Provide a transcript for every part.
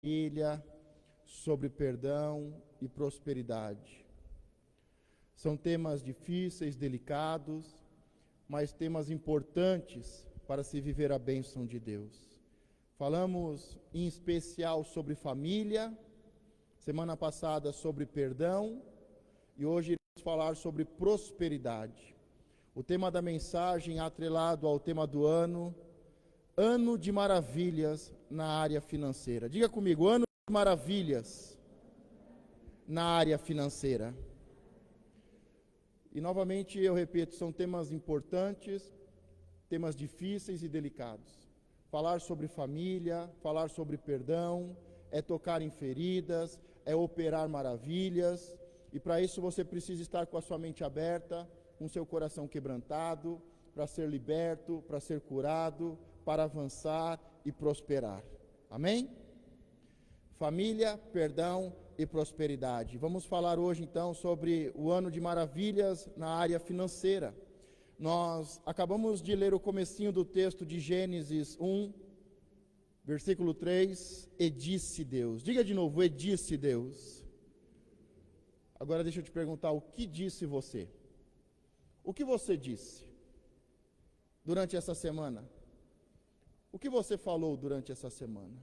família, sobre perdão e prosperidade. São temas difíceis, delicados, mas temas importantes para se viver a bênção de Deus. Falamos em especial sobre família, semana passada sobre perdão e hoje iremos falar sobre prosperidade. O tema da mensagem atrelado ao tema do ano, Ano de Maravilhas na área financeira. Diga comigo, Ano de Maravilhas na área financeira. E novamente eu repito, são temas importantes, temas difíceis e delicados. Falar sobre família, falar sobre perdão, é tocar em feridas, é operar maravilhas. E para isso você precisa estar com a sua mente aberta, com seu coração quebrantado, para ser liberto, para ser curado, para avançar e prosperar. Amém? Família, perdão e prosperidade. Vamos falar hoje então sobre o ano de maravilhas na área financeira. Nós acabamos de ler o comecinho do texto de Gênesis 1, versículo 3, e disse Deus. Diga de novo, e disse Deus. Agora deixa eu te perguntar, o que disse você? O que você disse durante essa semana? O que você falou durante essa semana?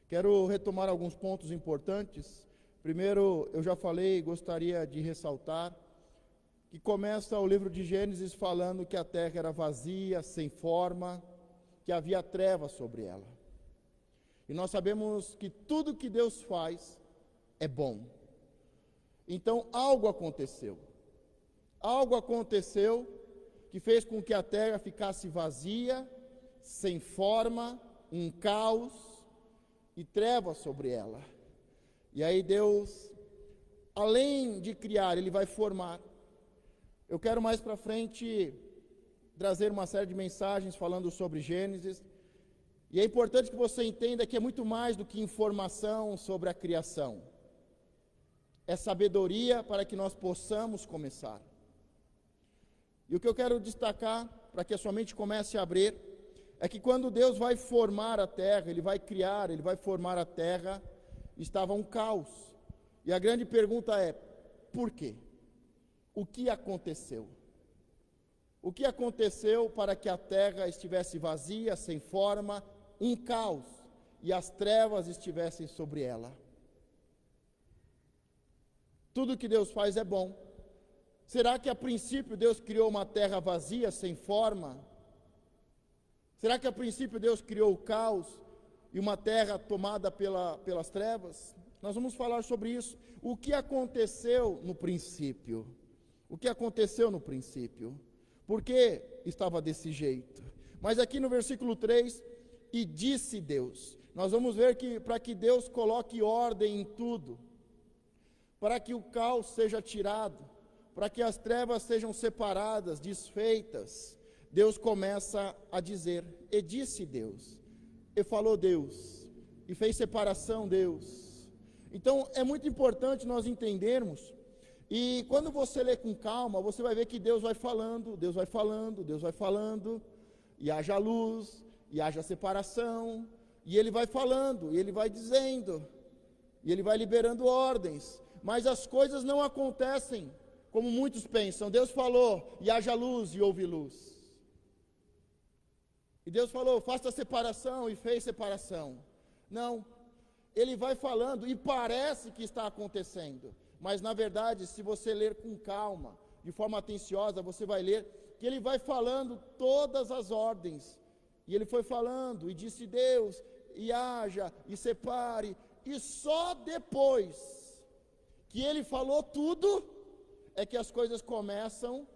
Quero retomar alguns pontos importantes. Primeiro, eu já falei, gostaria de ressaltar, que começa o livro de Gênesis falando que a terra era vazia, sem forma, que havia trevas sobre ela. E nós sabemos que tudo que Deus faz é bom. Então, algo aconteceu. Algo aconteceu que fez com que a terra ficasse vazia, sem forma, um caos e trevas sobre ela. E aí Deus, além de criar, Ele vai formar. Eu quero mais para frente trazer uma série de mensagens falando sobre Gênesis. E é importante que você entenda que é muito mais do que informação sobre a criação. É sabedoria para que nós possamos começar. E o que eu quero destacar, para que a sua mente comece a abrir, é que quando Deus vai formar a terra, Ele vai criar, Ele vai formar a terra, estava um caos. E a grande pergunta é, por quê? O que aconteceu? O que aconteceu para que a terra estivesse vazia, sem forma, um caos, e as trevas estivessem sobre ela? Tudo que Deus faz é bom. Será que a princípio Deus criou uma terra vazia, sem forma? Será que a princípio Deus criou o caos e uma terra tomada pelas trevas? Nós vamos falar sobre isso. O que aconteceu no princípio? O que aconteceu no princípio? Por que estava desse jeito? Mas aqui no versículo 3, e disse Deus. Nós vamos ver que para que Deus coloque ordem em tudo, para que o caos seja tirado, para que as trevas sejam separadas, desfeitas, Deus começa a dizer, e disse Deus, e falou Deus, e fez separação Deus. Então é muito importante nós entendermos, e quando você lê com calma, você vai ver que Deus vai falando, Deus vai falando, Deus vai falando, e haja luz, e haja separação, e Ele vai falando, e Ele vai dizendo, e Ele vai liberando ordens, mas as coisas não acontecem como muitos pensam. Deus falou, e haja luz, e houve luz. E Deus falou, faça separação, e fez separação. Não, Ele vai falando, e parece que está acontecendo, mas na verdade, se você ler com calma, de forma atenciosa, você vai ler que Ele vai falando todas as ordens, e Ele foi falando, e disse Deus, e haja, e separe, e só depois que Ele falou tudo, é que as coisas começam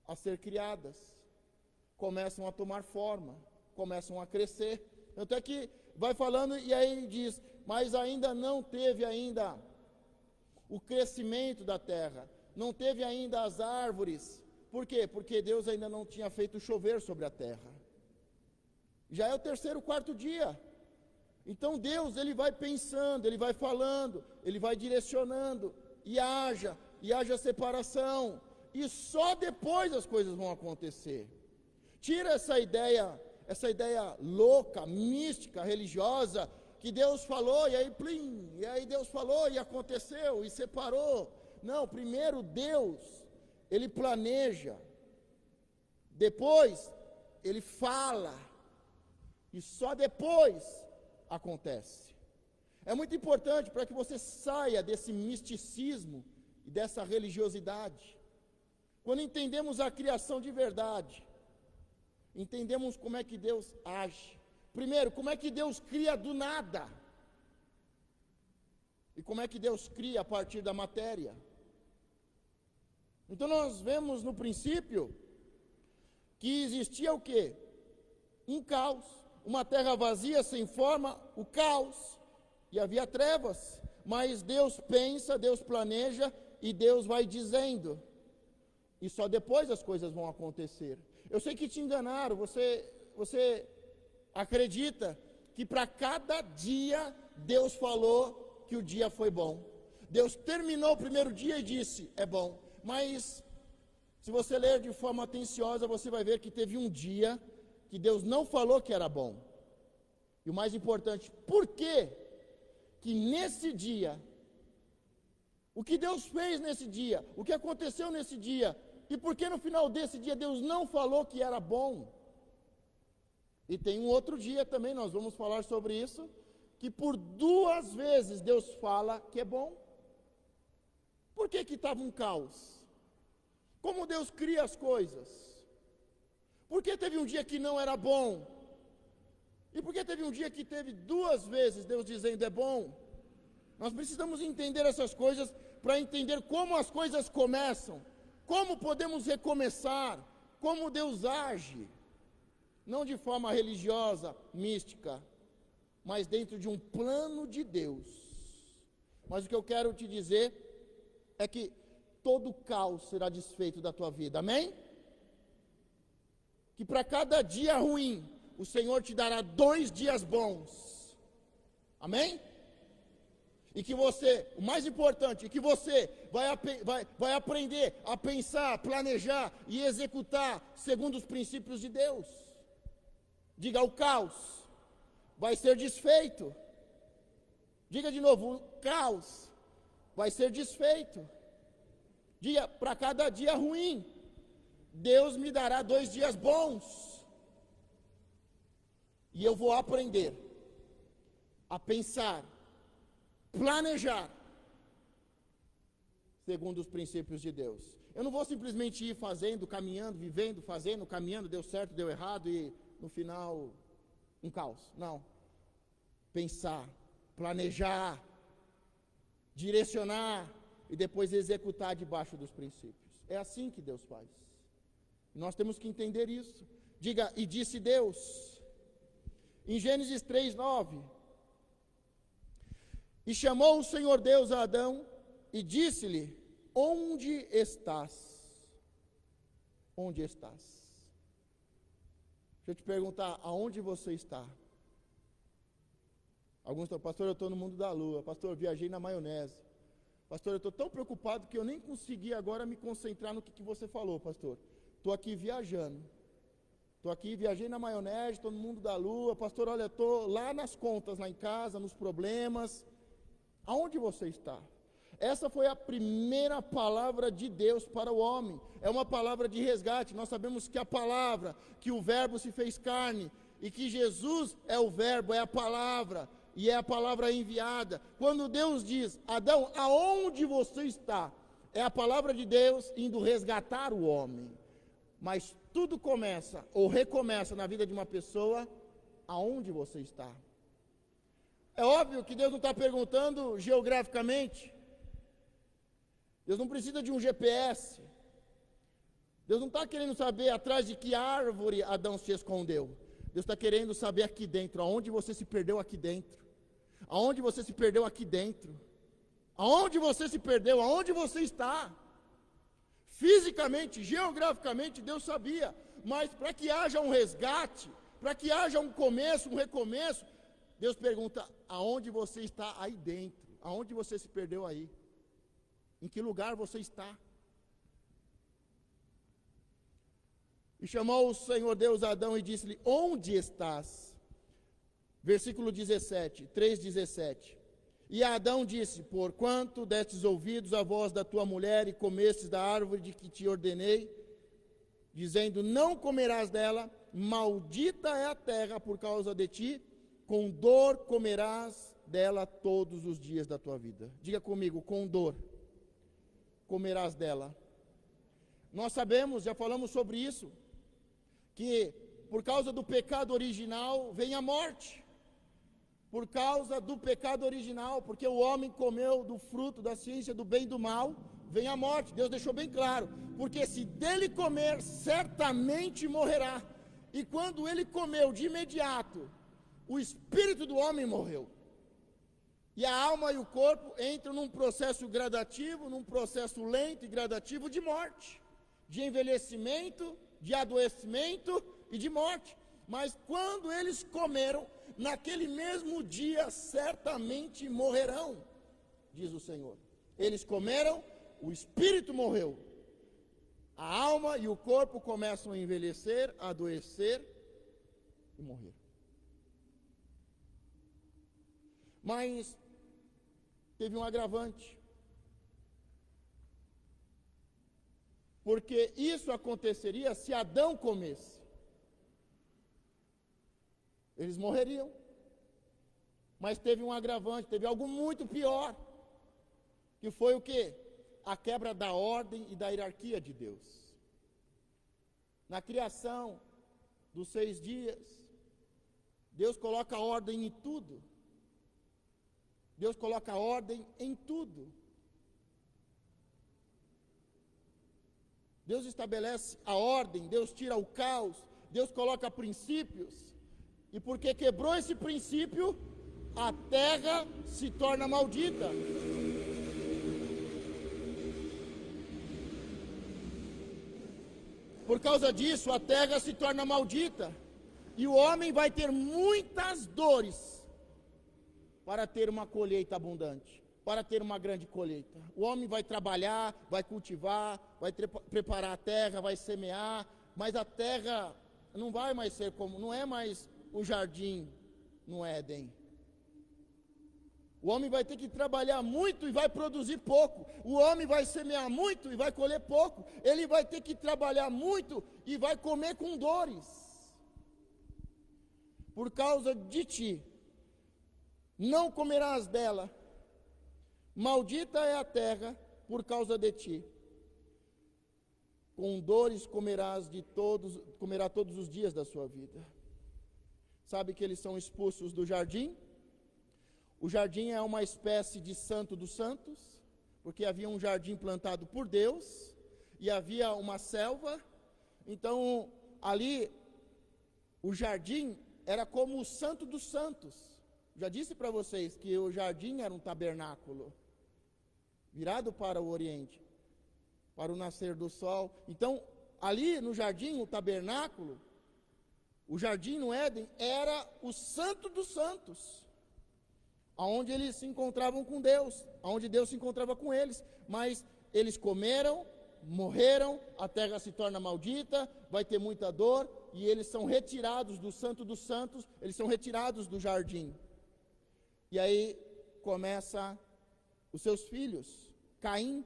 a ser criadas, começam a tomar forma, começam a crescer. Até que vai falando e aí ele diz, mas ainda não teve ainda o crescimento da terra, não teve ainda as árvores. Por quê? Porque Deus ainda não tinha feito chover sobre a terra. Já é o terceiro, quarto dia. Então Deus, Ele vai pensando, Ele vai falando, Ele vai direcionando, e haja separação, e só depois as coisas vão acontecer. Tira essa ideia louca, mística, religiosa, que Deus falou e aí plim, e aí Deus falou e aconteceu e separou. Não, primeiro Deus, Ele planeja, depois Ele fala, e só depois acontece. É muito importante para que você saia desse misticismo e dessa religiosidade. Quando entendemos a criação de verdade, entendemos como é que Deus age. Primeiro, como é que Deus cria do nada? E como é que Deus cria a partir da matéria? Então nós vemos no princípio que existia o quê? Um caos, uma terra vazia, sem forma, o caos, e havia trevas. Mas Deus pensa, Deus planeja e Deus vai dizendo. E só depois as coisas vão acontecer. Eu sei que te enganaram, você acredita que para cada dia Deus falou que o dia foi bom. Deus terminou o primeiro dia e disse, é bom. Mas, se você ler de forma atenciosa, você vai ver que teve um dia que Deus não falou que era bom. E o mais importante, por quê? Que nesse dia, o que Deus fez nesse dia, o que aconteceu nesse dia, e por que no final desse dia Deus não falou que era bom? E tem um outro dia também, nós vamos falar sobre isso, que por 2 vezes Deus fala que é bom. Por que estava um caos? Como Deus cria as coisas? Por que teve um dia que não era bom? E por que teve um dia que teve 2 vezes Deus dizendo é bom? Nós precisamos entender essas coisas para entender como as coisas começam, como podemos recomeçar, como Deus age. Não de forma religiosa, mística, mas dentro de um plano de Deus. Mas o que eu quero te dizer é que todo caos será desfeito da tua vida, amém? Que para cada dia ruim, o Senhor te dará 2 dias bons, amém? E que você, o mais importante, que você vai aprender a pensar, planejar e executar segundo os princípios de Deus. Diga, o caos vai ser desfeito. Diga de novo, o caos vai ser desfeito. Diga, para cada dia ruim, Deus me dará 2 dias bons. E eu vou aprender a pensar, planejar, segundo os princípios de Deus. Eu não vou simplesmente ir fazendo, caminhando, vivendo, fazendo, caminhando, deu certo, deu errado e no final um caos. Não. Pensar, planejar, direcionar e depois executar debaixo dos princípios. É assim que Deus faz. Nós temos que entender isso. Diga, e disse Deus, em Gênesis 3:9, e chamou o Senhor Deus a Adão e disse-lhe, onde estás? Onde estás? Deixa eu te perguntar, aonde você está? Alguns estão, pastor, eu estou no mundo da lua. Pastor, eu viajei na maionese. Pastor, eu estou tão preocupado que eu nem consegui agora me concentrar no que você falou, pastor. Estou aqui viajando. Estou aqui, viajei na maionese, estou no mundo da lua. Pastor, olha, estou lá nas contas, lá em casa, nos problemas. Aonde você está? Essa foi a primeira palavra de Deus para o homem. É uma palavra de resgate. Nós sabemos que a palavra, que o verbo se fez carne, e que Jesus é o verbo, é a palavra, e é a palavra enviada. Quando Deus diz, Adão, aonde você está? É a palavra de Deus indo resgatar o homem. Mas tudo começa, ou recomeça na vida de uma pessoa, aonde você está? É óbvio que Deus não está perguntando geograficamente. Deus não precisa de um GPS. Deus não está querendo saber atrás de que árvore Adão se escondeu. Deus está querendo saber aqui dentro, aonde você se perdeu aqui dentro. Aonde você se perdeu aqui dentro. Aonde você se perdeu, aonde você está. Fisicamente, geograficamente, Deus sabia. Mas para que haja um resgate, para que haja um começo, um recomeço, Deus pergunta, aonde você está aí dentro? Aonde você se perdeu aí? Em que lugar você está? E chamou o Senhor Deus a Adão e disse-lhe, onde estás? Versículo 17, 3:17. E Adão disse: porquanto destes ouvidos à voz da tua mulher e comestes da árvore de que te ordenei, dizendo: não comerás dela, maldita é a terra por causa de ti, com dor comerás dela todos os dias da tua vida. Diga comigo, com dor comerás dela. Nós sabemos, já falamos sobre isso, que por causa do pecado original vem a morte. Por causa do pecado original, porque o homem comeu do fruto da ciência do bem e do mal, vem a morte. Deus deixou bem claro, porque se dele comer, certamente morrerá. E quando ele comeu de imediato, o espírito do homem morreu. E a alma e o corpo entram num processo gradativo, num processo lento e gradativo de morte, de envelhecimento, de adoecimento e de morte. Mas quando eles comeram, naquele mesmo dia certamente morrerão, diz o Senhor. Eles comeram, o espírito morreu. A alma e o corpo começam a envelhecer, a adoecer e morrer. Mas teve um agravante. Porque isso aconteceria se Adão comesse. Eles morreriam. Mas teve um agravante, teve algo muito pior. Que foi o quê? A quebra da ordem e da hierarquia de Deus. Na criação dos 6 dias, Deus coloca ordem em tudo. Deus coloca ordem em tudo. Deus estabelece a ordem, Deus tira o caos, Deus coloca princípios. E porque quebrou esse princípio, a terra se torna maldita. Por causa disso, a terra se torna maldita. E o homem vai ter muitas dores para ter uma colheita abundante, para ter uma grande colheita. O homem vai trabalhar, vai cultivar, vai preparar a terra, vai semear, mas a terra não vai mais ser como, não é mais o jardim no Éden. O homem vai ter que trabalhar muito e vai produzir pouco. O homem vai semear muito e vai colher pouco. Ele vai ter que trabalhar muito e vai comer com dores. Por causa de ti, não comerás dela. Maldita é a terra por causa de ti. Com dores comerá todos os dias da sua vida. Sabe que eles são expulsos do jardim? O jardim é uma espécie de santo dos santos, porque havia um jardim plantado por Deus, e havia uma selva. Então, ali, o jardim era como o santo dos santos. Já disse para vocês que o jardim era um tabernáculo, virado para o oriente, para o nascer do sol. Então, ali no jardim, o tabernáculo, o jardim no Éden era o santo dos santos, aonde eles se encontravam com Deus, aonde Deus se encontrava com eles. Mas eles comeram, morreram, a terra se torna maldita, vai ter muita dor, e eles são retirados do santo dos santos, eles são retirados do jardim. E aí começa os seus filhos, Caim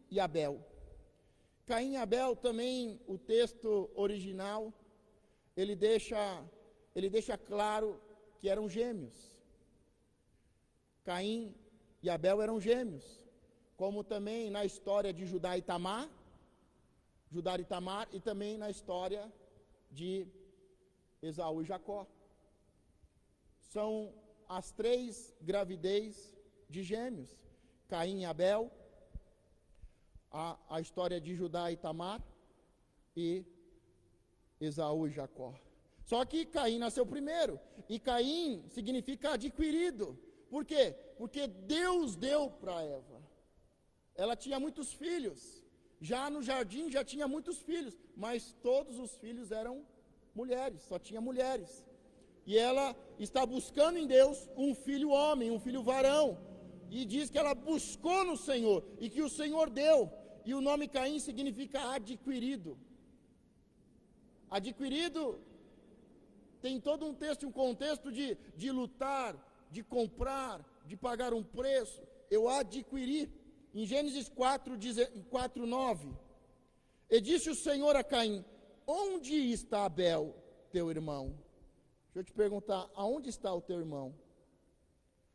e Abel. Caim e Abel também, o texto original, ele deixa claro que eram gêmeos. Caim e Abel eram gêmeos, como também na história de Judá e Tamar, e também na história de Esaú e Jacó. São as 3 gravidez de gêmeos, Caim e Abel, a história de Judá e Tamar e Esaú e Jacó. Só que Caim nasceu primeiro, e Caim significa adquirido. Por quê? Porque Deus deu para Eva. Ela tinha muitos filhos, já no jardim já tinha muitos filhos, mas todos os filhos eram mulheres, só tinha mulheres. E ela está buscando em Deus um filho homem, um filho varão, e diz que ela buscou no Senhor, e que o Senhor deu. E o nome Caim significa adquirido. Adquirido tem todo um texto, um contexto de lutar, de comprar, de pagar um preço. Eu adquiri. Em Gênesis 4:9, e disse o Senhor a Caim: onde está Abel, teu irmão? Deixa eu te perguntar, aonde está o teu irmão?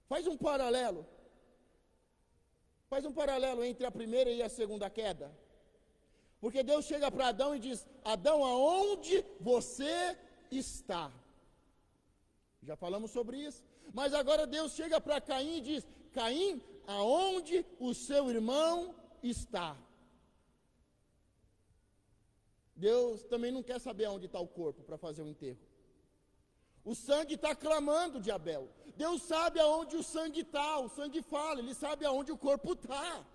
Faz um paralelo. Faz um paralelo entre a primeira e a segunda queda. Porque Deus chega para Adão e diz: Adão, aonde você está? Já falamos sobre isso. Mas agora Deus chega para Caim e diz: Caim, aonde o seu irmão está? Deus também não quer saber aonde está o corpo para fazer o enterro. O sangue está clamando de Abel. Deus sabe aonde o sangue está, o sangue fala, Ele sabe aonde o corpo está.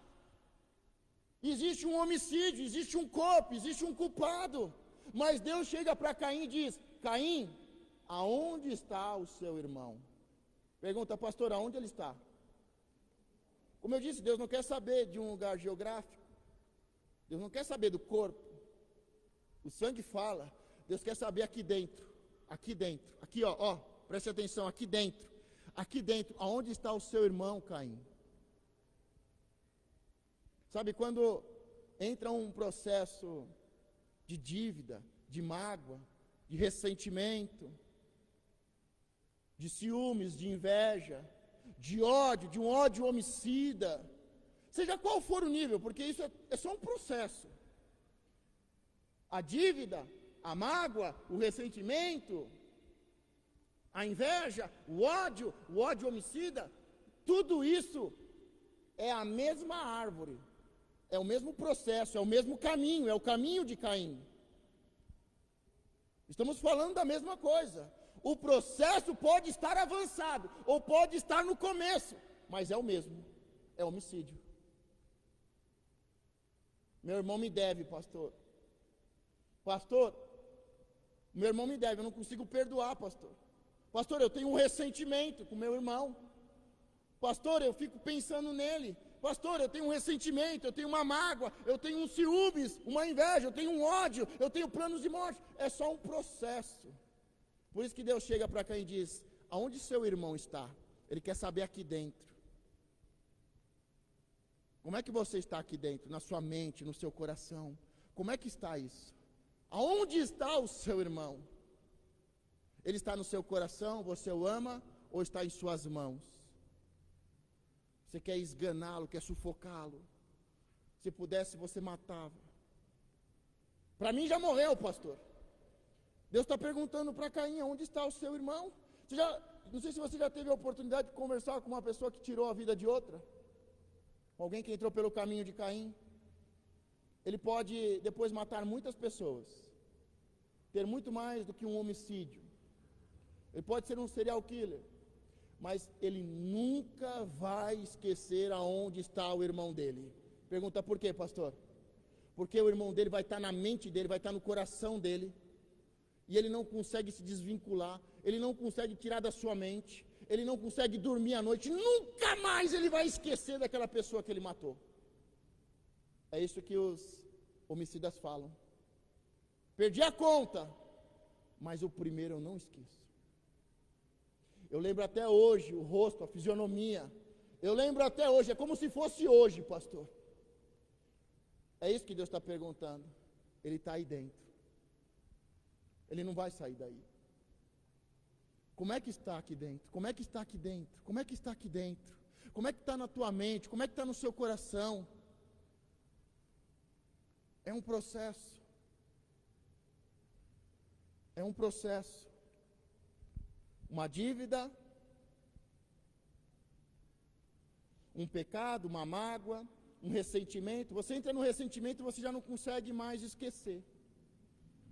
Existe um homicídio, existe um corpo, existe um culpado. Mas Deus chega para Caim e diz: Caim, aonde está o seu irmão? Pergunta, pastor, aonde ele está? Como eu disse, Deus não quer saber de um lugar geográfico. Deus não quer saber do corpo. O sangue fala. Deus quer saber aqui dentro. Aqui dentro. Aqui, ó, preste atenção, aqui dentro. Aqui dentro, aonde está o seu irmão, Caim? Sabe, quando entra um processo de dívida, de mágoa, de ressentimento, de ciúmes, de inveja, de ódio, de um ódio homicida, seja qual for o nível, porque isso é só um processo. A dívida, a mágoa, o ressentimento, a inveja, o ódio homicida, tudo isso é a mesma árvore, é o mesmo processo, é o mesmo caminho, é o caminho de Caim. Estamos falando da mesma coisa. O processo pode estar avançado, ou pode estar no começo, mas é o mesmo, é homicídio. Meu irmão me deve, pastor. Pastor, meu irmão me deve, eu não consigo perdoar, pastor. Pastor, eu tenho um ressentimento com meu irmão. Pastor, eu fico pensando nele. Pastor, eu tenho um ressentimento, eu tenho uma mágoa, eu tenho um ciúmes, uma inveja, eu tenho um ódio, eu tenho planos de morte. É só um processo. Por isso que Deus chega para cá e diz: aonde seu irmão está? Ele quer saber aqui dentro. Como é que você está aqui dentro? Na sua mente, no seu coração. Como é que está isso? Aonde está o seu irmão? Ele está no seu coração, você o ama, ou está em suas mãos? Você quer esganá-lo, quer sufocá-lo. Se pudesse, você matava. Para mim já morreu, pastor. Deus está perguntando para Caim: onde está o seu irmão? Não sei se você já teve a oportunidade de conversar com uma pessoa que tirou a vida de outra. Alguém que entrou pelo caminho de Caim. Ele pode depois matar muitas pessoas. Ter muito mais do que um homicídio. Ele pode ser um serial killer. Mas ele nunca vai esquecer aonde está o irmão dele. Pergunta por quê, pastor? Porque o irmão dele vai estar na mente dele, vai estar no coração dele. E ele não consegue se desvincular, ele não consegue tirar da sua mente, ele não consegue dormir à noite, nunca mais ele vai esquecer daquela pessoa que ele matou. É isso que os homicidas falam. Perdi a conta, mas o primeiro eu não esqueço. Eu lembro até hoje o rosto, a fisionomia. Eu lembro até hoje, é como se fosse hoje, pastor. É isso que Deus está perguntando. Ele está aí dentro. Ele não vai sair daí. Como é que está aqui dentro? Como é que está aqui dentro? Como é que está aqui dentro? Como é que está na tua mente? Como é que está no seu coração? É um processo. É um processo. Uma dívida, um pecado, uma mágoa, um ressentimento. Você entra no ressentimento e você já não consegue mais esquecer.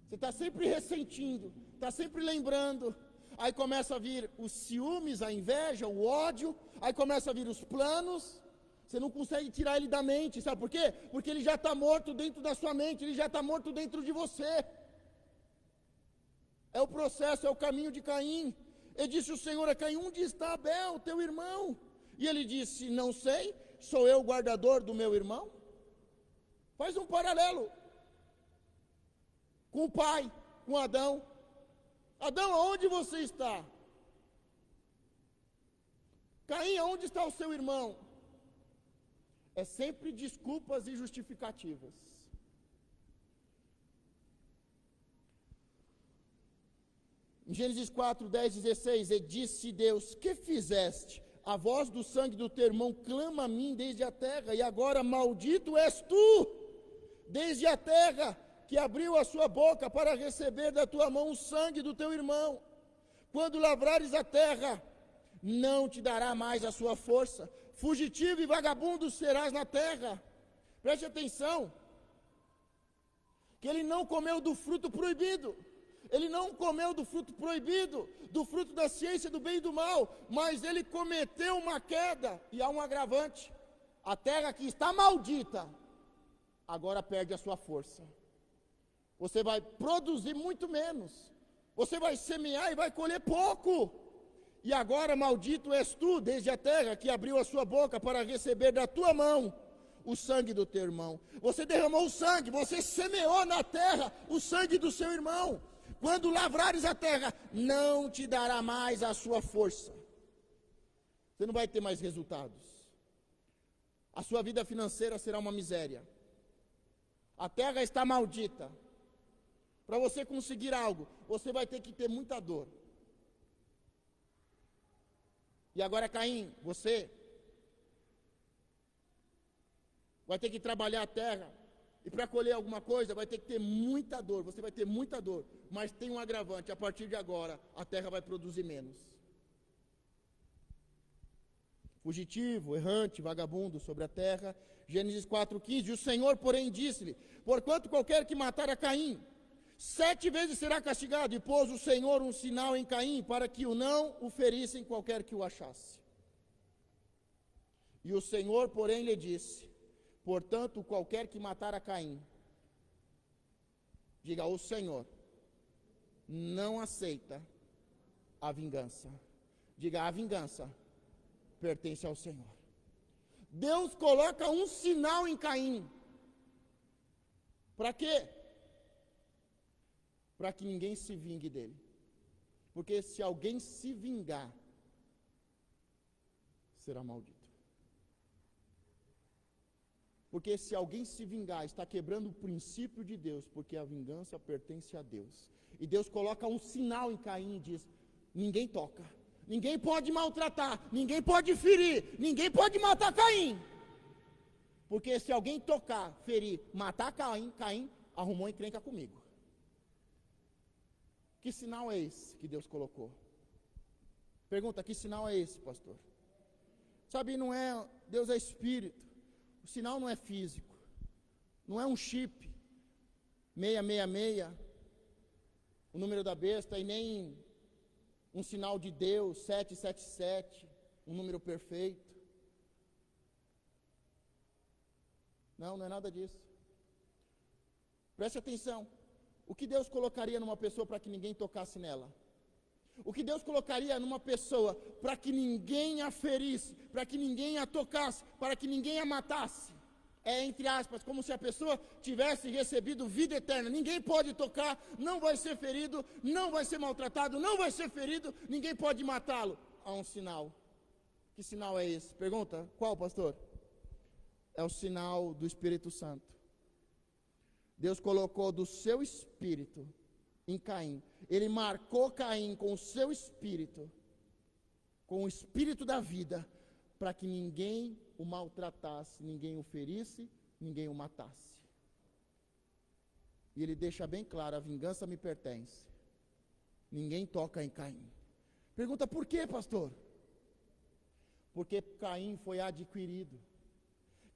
Você está sempre ressentindo, está sempre lembrando. Aí começa a vir os ciúmes, a inveja, o ódio. Aí começa a vir os planos. Você não consegue tirar ele da mente, sabe por quê? Porque ele já está morto dentro da sua mente, ele já está morto dentro de você. É o processo, é o caminho de Caim. Ele disse o Senhor a Caim: onde está Abel, teu irmão? E ele disse: não sei, sou eu o guardador do meu irmão? Faz um paralelo com o pai, com Adão. Adão, aonde você está? Caim, aonde está o seu irmão? É sempre desculpas e justificativas. Em Gênesis 4, 10, 16, e disse Deus: que fizeste? A voz do sangue do teu irmão clama a mim desde a terra, e agora maldito és tu, desde a terra, que abriu a sua boca para receber da tua mão o sangue do teu irmão. Quando lavrares a terra, não te dará mais a sua força, fugitivo e vagabundo serás na terra. Preste atenção, que ele não comeu do fruto proibido. Ele não comeu do fruto proibido, do fruto da ciência do bem e do mal, mas ele cometeu uma queda, e há um agravante. A terra que está maldita, agora perde a sua força. Você vai produzir muito menos, você vai semear e vai colher pouco. E agora maldito és tu, desde a terra, que abriu a sua boca para receber da tua mão o sangue do teu irmão. Você derramou o sangue, você semeou na terra o sangue do seu irmão. Quando lavrares a terra, não te dará mais a sua força. Você não vai ter mais resultados. A sua vida financeira será uma miséria. A terra está maldita. Para você conseguir algo, você vai ter que ter muita dor. E agora, Caim, você vai ter que trabalhar a terra. E para colher alguma coisa, vai ter que ter muita dor. Você vai ter muita dor. Mas tem um agravante. A partir de agora, a terra vai produzir menos. Fugitivo, errante, vagabundo sobre a terra. Gênesis 4,15. O Senhor, porém, disse-lhe: porquanto qualquer que matar a Caim, 7 vezes será castigado. E pôs o Senhor um sinal em Caim, para que o não o ferissem qualquer que o achasse. E o Senhor, porém, lhe disse: portanto, qualquer que matar a Caim, diga: o Senhor não aceita a vingança. Diga: a vingança pertence ao Senhor. Deus coloca um sinal em Caim. Para quê? Para que ninguém se vingue dele. Porque se alguém se vingar, será maldito. Porque se alguém se vingar, está quebrando o princípio de Deus, porque a vingança pertence a Deus. E Deus coloca um sinal em Caim e diz: ninguém toca, ninguém pode maltratar, ninguém pode ferir, ninguém pode matar Caim. Porque se alguém tocar, ferir, matar Caim arrumou encrenca comigo. Que sinal é esse que Deus colocou? Pergunta: que sinal é esse, pastor? Sabe, não é, Deus é espírito. O sinal não é físico, não é um chip, 666, o número da besta, e nem um sinal de Deus, 777, um número perfeito. Não, não é nada disso. Preste atenção, o que Deus colocaria numa pessoa para que ninguém tocasse nela? O que Deus colocaria numa pessoa para que ninguém a ferisse, para que ninguém a tocasse, para que ninguém a matasse? É, entre aspas, como se a pessoa tivesse recebido vida eterna. Ninguém pode tocar, não vai ser ferido, não vai ser maltratado, não vai ser ferido, ninguém pode matá-lo. Há um sinal. Que sinal é esse? Pergunta: qual, pastor? É o sinal do Espírito Santo. Deus colocou do seu Espírito em Caim. Ele marcou Caim com o seu espírito, com o espírito da vida, para que ninguém o maltratasse, ninguém o ferisse, ninguém o matasse. E ele deixa bem claro: a vingança me pertence. Ninguém toca em Caim. Pergunta: por quê, pastor? Porque Caim foi adquirido.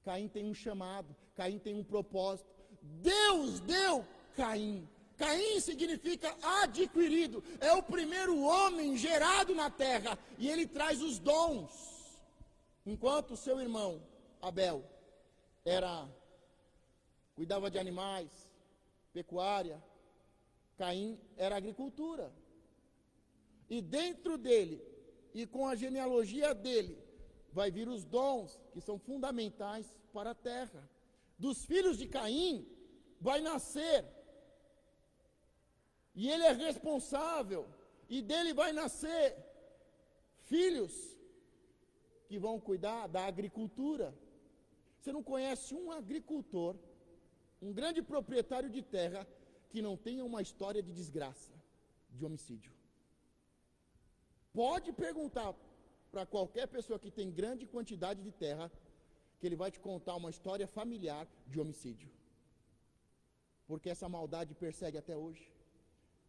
Caim tem um chamado, Caim tem um propósito. Deus deu Caim. Caim significa adquirido, é o primeiro homem gerado na terra, e ele traz os dons. Enquanto seu irmão Abel cuidava de animais, pecuária, Caim era agricultura. E dentro dele, e com a genealogia dele, vai vir os dons que são fundamentais para a terra. Dos filhos de Caim vai nascer, e ele é responsável e dele vai nascer filhos que vão cuidar da agricultura. Você não conhece um agricultor, um grande proprietário de terra, que não tenha uma história de desgraça, de homicídio. Pode perguntar para qualquer pessoa que tem grande quantidade de terra, que ele vai te contar uma história familiar de homicídio. Porque essa maldade persegue até hoje.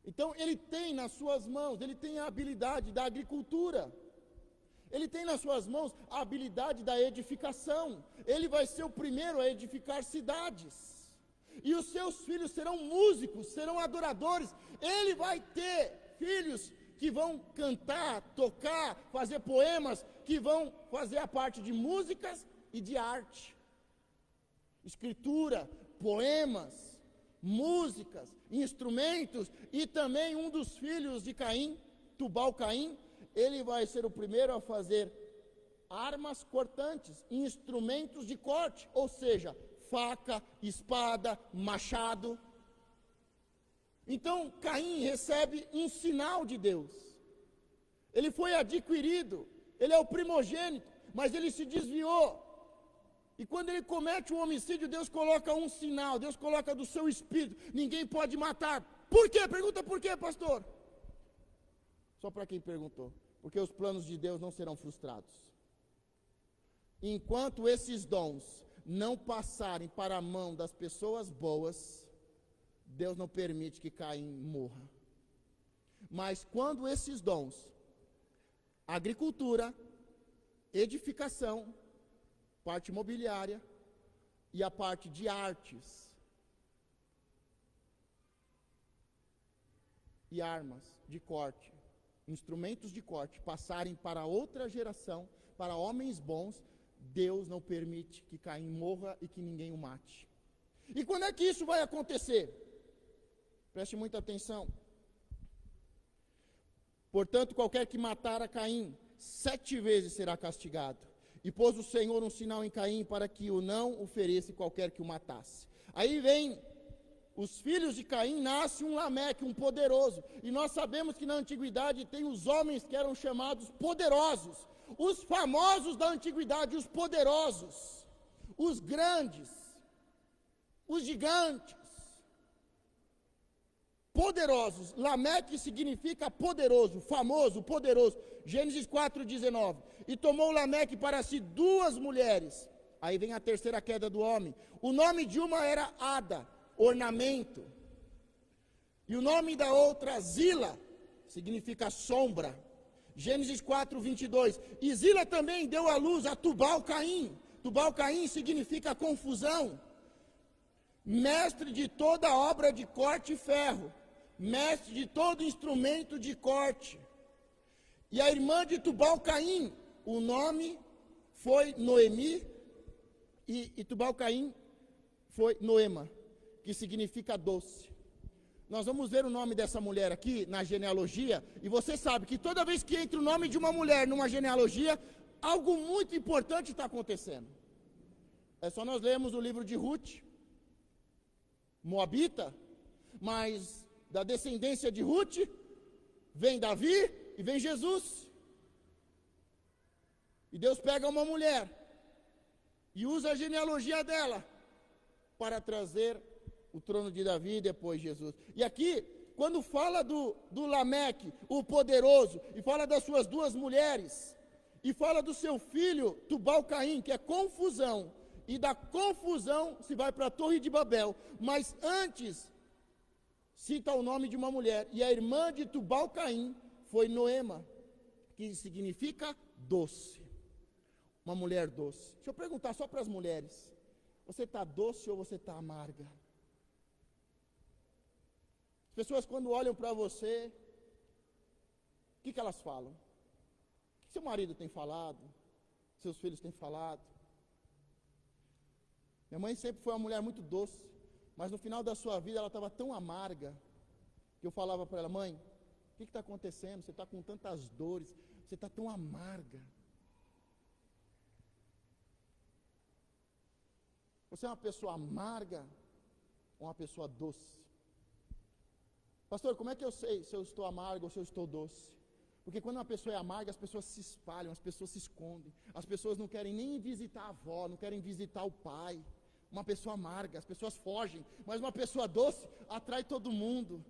Então ele tem nas suas mãos, ele tem a habilidade da agricultura. Ele tem nas suas mãos a habilidade da edificação. Ele vai ser o primeiro a edificar cidades. E os seus filhos serão músicos, serão adoradores. Ele vai ter filhos que vão cantar, tocar, fazer poemas, que vão fazer a parte de músicas e de arte. Escritura, poemas, músicas, instrumentos, e também um dos filhos de Caim, Tubal-Caim, ele vai ser o primeiro a fazer armas cortantes, instrumentos de corte, ou seja, faca, espada, machado. Então Caim recebe um sinal de Deus. Ele foi adquirido, ele é o primogênito, mas ele se desviou. E quando ele comete um homicídio, Deus coloca um sinal, Deus coloca do seu espírito. Ninguém pode matar. Por quê? Pergunta por quê, pastor? Só para quem perguntou. Porque os planos de Deus não serão frustrados. Enquanto esses dons não passarem para a mão das pessoas boas, Deus não permite que Caim morra. Mas quando esses dons, agricultura, edificação, parte imobiliária e a parte de artes e armas de corte, instrumentos de corte, passarem para outra geração, para homens bons, Deus não permite que Caim morra e que ninguém o mate. E quando é que isso vai acontecer? Preste muita atenção. Portanto, qualquer que matar a Caim, 7 vezes será castigado. E pôs o Senhor um sinal em Caim para que o não oferecesse qualquer que o matasse. Aí vem os filhos de Caim, nasce um Lameque, um poderoso. E nós sabemos que na antiguidade tem os homens que eram chamados poderosos. Os famosos da antiguidade, os poderosos, os grandes, os gigantes. Poderosos. Lameque significa poderoso, famoso, poderoso. Gênesis 4:19. E tomou Lameque para si 2 mulheres. Aí vem a terceira queda do homem. O nome de uma era Ada, ornamento. E o nome da outra, Zila, significa sombra. Gênesis 4:22. E Zila também deu à luz a Tubal-Caim. Tubal-Caim significa confusão. Mestre de toda obra de corte e ferro. Mestre de todo instrumento de corte. E a irmã de Tubal-Caim, o nome foi Noemi, e Tubal-Caim foi Noema, que significa doce. Nós vamos ver o nome dessa mulher aqui na genealogia, e você sabe que toda vez que entra o nome de uma mulher numa genealogia, algo muito importante está acontecendo. É só nós lermos o livro de Ruth, Moabita, mas da descendência de Ruth, vem Davi e vem Jesus. E Deus pega uma mulher e usa a genealogia dela para trazer o trono de Davi e depois Jesus. E aqui, quando fala do Lameque, o poderoso, e fala das suas 2 mulheres, e fala do seu filho Tubal-Caim, que é confusão, e da confusão se vai para a Torre de Babel, mas antes cita o nome de uma mulher, e a irmã de Tubal-Caim foi Noema, que significa doce, uma mulher doce. Deixa eu perguntar só para as mulheres, você está doce ou você está amarga? As pessoas quando olham para você, o que elas falam? O que seu marido tem falado? Seus filhos têm falado? Minha mãe sempre foi uma mulher muito doce, mas no final da sua vida ela estava tão amarga, que eu falava para ela: mãe, o que está acontecendo? Você está com tantas dores, você está tão amarga. Você é uma pessoa amarga ou uma pessoa doce? Pastor, como é que eu sei se eu estou amargo ou se eu estou doce? Porque quando uma pessoa é amarga, as pessoas se espalham, as pessoas se escondem. As pessoas não querem nem visitar a avó, não querem visitar o pai. Uma pessoa amarga, as pessoas fogem. Mas uma pessoa doce atrai todo mundo.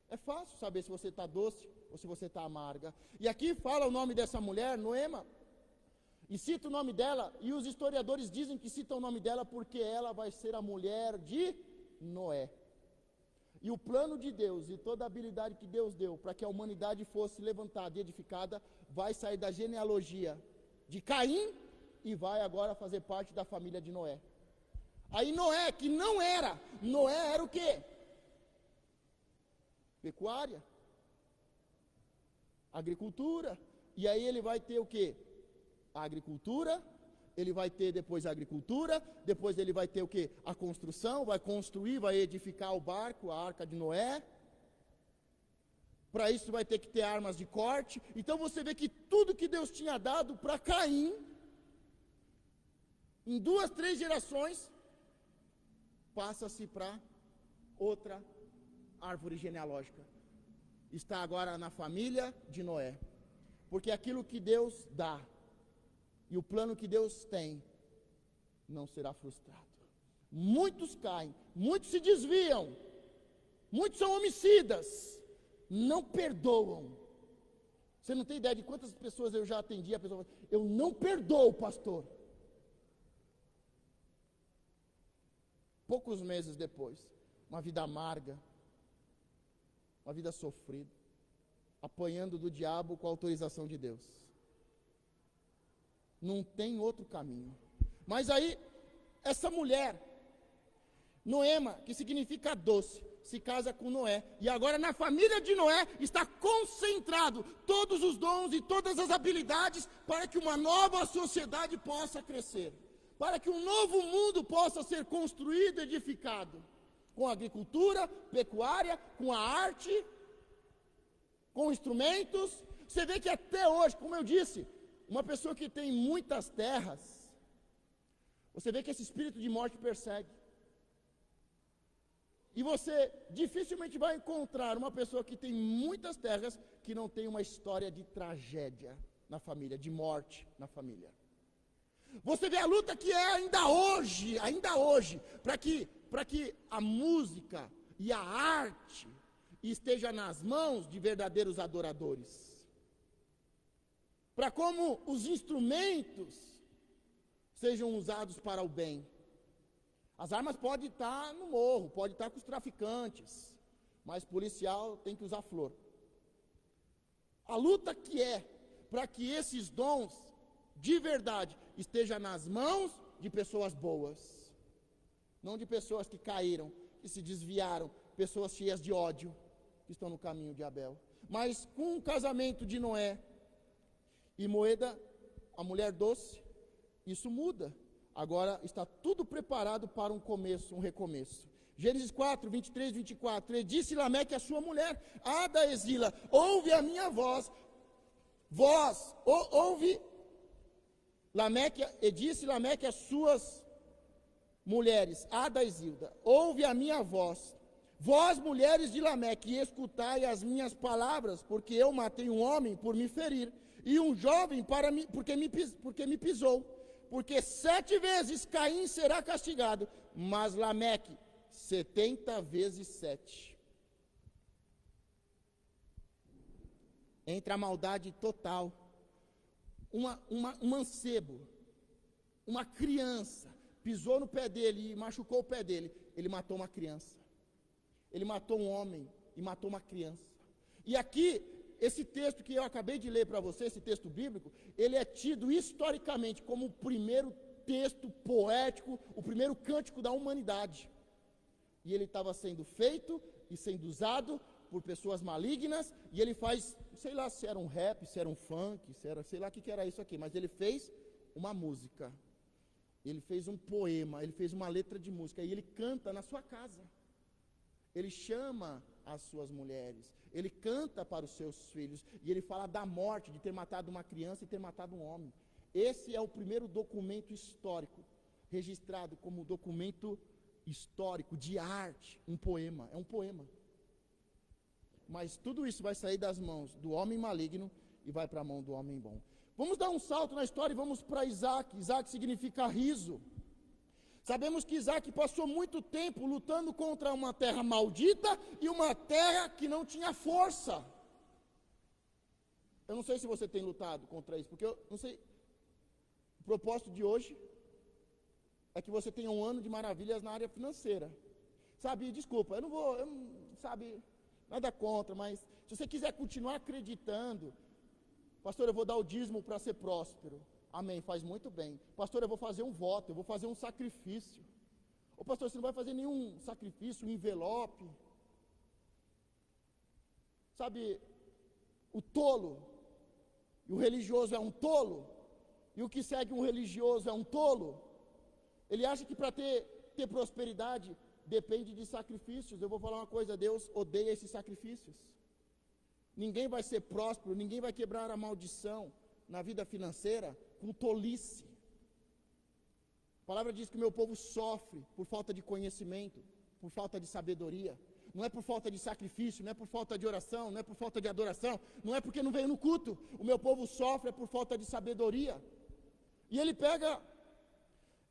É fácil saber se você está doce ou se você está amarga. E aqui fala o nome dessa mulher, Noema. E cita o nome dela, e os historiadores dizem que citam o nome dela porque ela vai ser a mulher de Noé. E o plano de Deus e toda a habilidade que Deus deu para que a humanidade fosse levantada e edificada, vai sair da genealogia de Caim e vai agora fazer parte da família de Noé. Aí Noé, que não era, Noé era o quê? Pecuária, agricultura. E aí ele vai ter o quê? A agricultura. Ele vai ter depois a agricultura, depois ele vai ter o quê? A construção, vai construir, vai edificar o barco, a arca de Noé. Para isso vai ter que ter armas de corte. Então você vê que tudo que Deus tinha dado para Caim, em 2, 3 gerações, passa-se para outra árvore genealógica. Está agora na família de Noé. Porque aquilo que Deus dá, e o plano que Deus tem não será frustrado. Muitos caem, muitos se desviam, muitos são homicidas, não perdoam. Você não tem ideia de quantas pessoas eu já atendi, a pessoa fala, eu não perdoo, pastor. Poucos meses depois, uma vida amarga, uma vida sofrida, apanhando do diabo com a autorização de Deus. Não tem outro caminho. Mas aí, essa mulher, Noema, que significa doce, se casa com Noé. E agora na família de Noé está concentrado todos os dons e todas as habilidades para que uma nova sociedade possa crescer. Para que um novo mundo possa ser construído e edificado. Com agricultura, pecuária, com a arte, com instrumentos. Você vê que até hoje, como eu disse, uma pessoa que tem muitas terras, você vê que esse espírito de morte persegue. E você dificilmente vai encontrar uma pessoa que tem muitas terras que não tem uma história de tragédia na família, de morte na família. Você vê a luta que é ainda hoje, para que a música e a arte esteja nas mãos de verdadeiros adoradores. Para como os instrumentos sejam usados para o bem. As armas podem estar no morro, podem estar com os traficantes, mas policial tem que usar flor. A luta que é para que esses dons, de verdade, estejam nas mãos de pessoas boas. Não de pessoas que caíram, que se desviaram, pessoas cheias de ódio, que estão no caminho de Abel. Mas com o casamento de Noé e Moeda, a mulher doce, isso muda. Agora está tudo preparado para um começo, um recomeço. Gênesis 4, 23, 24. E disse Lameque à sua mulher, Ada Exila, ouve a minha voz. Ouve Lameque, e disse Lameque às suas mulheres, Ada e Zilda, ouve a minha voz. Vós, mulheres de Lameque, escutai as minhas palavras, porque eu matei um homem por me ferir, e um jovem porque me pisou. Porque 7 vezes Caim será castigado, mas Lameque 70 vezes 7. Entra a maldade total. Um mancebo, uma criança, pisou no pé dele e machucou o pé dele. Ele matou uma criança. Ele matou um homem e matou uma criança. E aqui, esse texto que eu acabei de ler para você, esse texto bíblico, ele é tido historicamente como o primeiro texto poético, o primeiro cântico da humanidade. E ele estava sendo feito e sendo usado por pessoas malignas, e ele faz, sei lá se era um rap, se era um funk, se era, sei lá o que era isso aqui, mas ele fez uma música. Ele fez um poema, ele fez uma letra de música, e ele canta na sua casa. Ele chama as suas mulheres, ele canta para os seus filhos, e ele fala da morte, de ter matado uma criança e ter matado um homem. Esse é o primeiro documento histórico, registrado como documento histórico, de arte, um poema, é um poema. mas tudo isso vai sair das mãos do homem maligno e vai para a mão do homem bom. Vamos dar um salto na história e vamos para Isaac. Isaac significa riso. Sabemos que Isaac passou muito tempo lutando contra uma terra maldita e uma terra que não tinha força. Eu não sei se você tem lutado contra isso, porque eu não sei. O propósito de hoje é que você tenha um ano de maravilhas na área financeira. Sabe, desculpa, sabe, nada contra, mas se você quiser continuar acreditando, pastor, eu vou dar o dízimo para ser próspero. Amém, faz muito bem. Pastor, eu vou fazer um voto, eu vou fazer um sacrifício. Ô pastor, você não vai fazer nenhum sacrifício, um envelope. Sabe, o tolo, e o religioso é um tolo, e o que segue um religioso é um tolo. Ele acha que para ter prosperidade depende de sacrifícios. Eu vou falar uma coisa, Deus odeia esses sacrifícios. Ninguém vai ser próspero, ninguém vai quebrar a maldição na vida financeira com tolice. A palavra diz que o meu povo sofre por falta de conhecimento, por falta de sabedoria. Não é por falta de sacrifício, não é por falta de oração, não é por falta de adoração, não é porque não veio no culto. O meu povo sofre por falta de sabedoria. E ele pega,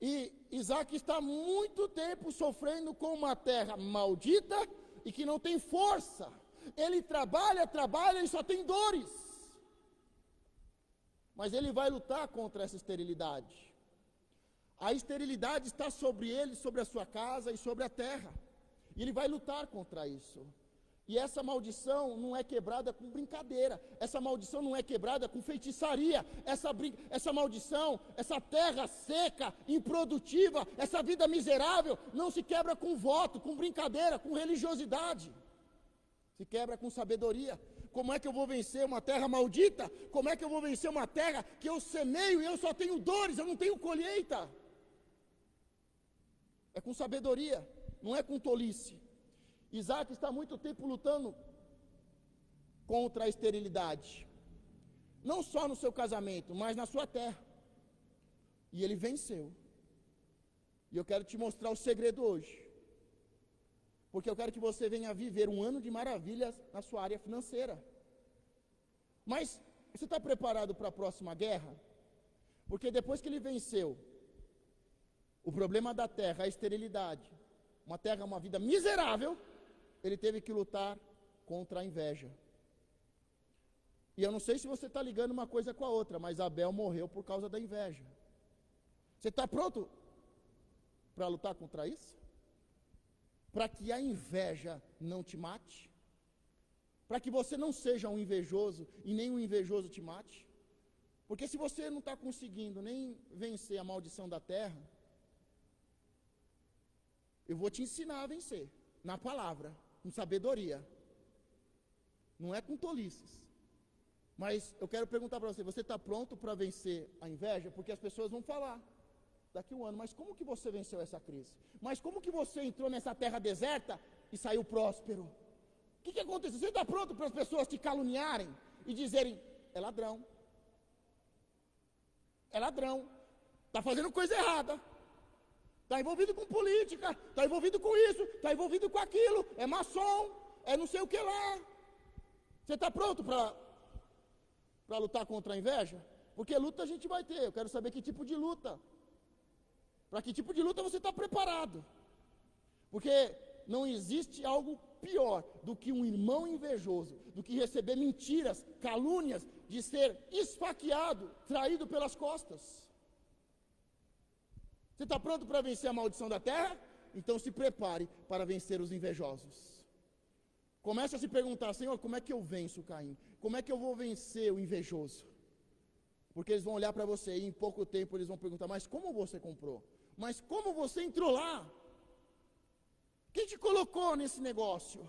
e Isaac está muito tempo sofrendo com uma terra maldita e que não tem força. Ele trabalha e só tem dores. Mas ele vai lutar contra essa esterilidade. A esterilidade está sobre ele, sobre a sua casa e sobre a terra. E ele vai lutar contra isso. E essa maldição não é quebrada com brincadeira. Essa maldição não é quebrada com feitiçaria. Essa maldição, essa terra seca, improdutiva, essa vida miserável, não se quebra com voto, com brincadeira, com religiosidade. Se quebra com sabedoria. Como é que eu vou vencer uma terra maldita? Como é que eu vou vencer uma terra que eu semeio e eu só tenho dores, eu não tenho colheita? É com sabedoria, não é com tolice. Isaac está muito tempo lutando contra a esterilidade. Não só no seu casamento, mas na sua terra. E ele venceu. E eu quero te mostrar o segredo hoje. Porque eu quero que você venha viver um ano de maravilhas na sua área financeira. Mas você está preparado para a próxima guerra? Porque depois que ele venceu o problema da terra, a esterilidade, uma terra, uma vida miserável, ele teve que lutar contra a inveja. E eu não sei se você está ligando uma coisa com a outra, mas Abel morreu por causa da inveja. Você está pronto para lutar contra isso? Para que a inveja não te mate? Para que você não seja um invejoso e nem um invejoso te mate? Porque se você não está conseguindo nem vencer a maldição da terra, eu vou te ensinar a vencer, na palavra, com sabedoria. Não é com tolices. Mas eu quero perguntar para você, você está pronto para vencer a inveja? Porque as pessoas vão falar daqui a um ano, mas como que você venceu essa crise? Mas como que você entrou nessa terra deserta e saiu próspero? O que aconteceu? Você está pronto para as pessoas te caluniarem e dizerem, é ladrão, está fazendo coisa errada, está envolvido com política, está envolvido com isso, está envolvido com aquilo, é maçom, é não sei o que lá. Você está pronto para lutar contra a inveja? Porque luta a gente vai ter, eu quero saber que tipo de luta. Para que tipo de luta você está preparado? Porque não existe algo pior do que um irmão invejoso, do que receber mentiras, calúnias, de ser esfaqueado, traído pelas costas. Você está pronto para vencer a maldição da terra? Então se prepare para vencer os invejosos. Comece a se perguntar, Senhor, como é que eu venço Caim? Como é que eu vou vencer o invejoso? Porque eles vão olhar para você e em pouco tempo eles vão perguntar, mas como você comprou? Mas como você entrou lá? Quem te colocou nesse negócio?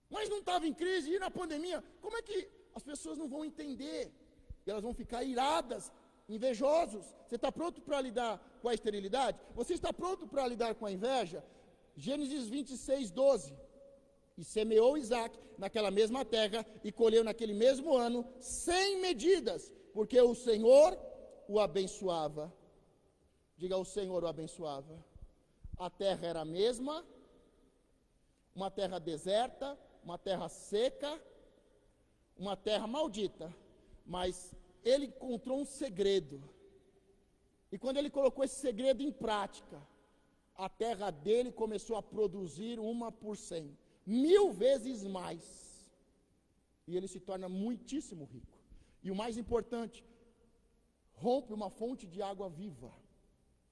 Mas não estava em crise, e na pandemia? Como é que as pessoas não vão entender? E elas vão ficar iradas, invejosos. Você está pronto para lidar com a esterilidade? Você está pronto para lidar com a inveja? Gênesis 26, 12. E semeou Isaac naquela mesma terra e colheu naquele mesmo ano 100 medidas, porque o Senhor o abençoava. Diga, o Senhor o abençoava. A terra era a mesma, uma terra deserta, uma terra seca, uma terra maldita, mas ele encontrou um segredo, e quando ele colocou esse segredo em prática, a terra dele começou a produzir 1%, 1000 vezes mais, e ele se torna muitíssimo rico, e o mais importante, rompe uma fonte de água viva,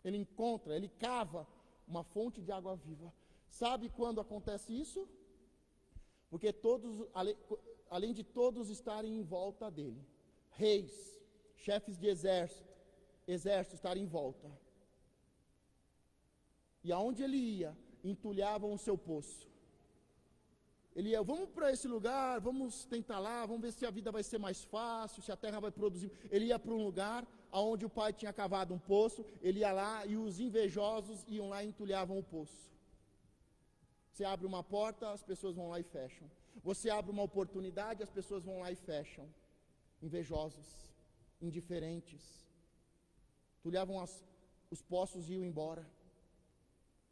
ele cava uma fonte de água viva. Sabe quando acontece isso? Porque todos, além de todos estarem em volta dele, reis, chefes de exército estarem em volta, e aonde ele ia, entulhavam o seu poço. Ele ia, vamos para esse lugar, vamos tentar lá, vamos ver se a vida vai ser mais fácil, se a terra vai produzir. Ele ia para um lugar onde o pai tinha cavado um poço, ele ia lá e os invejosos iam lá e entulhavam o poço. Você abre uma porta, as pessoas vão lá e fecham. Você abre uma oportunidade, as pessoas vão lá e fecham. Invejosos, indiferentes. Entulhavam os poços e iam embora.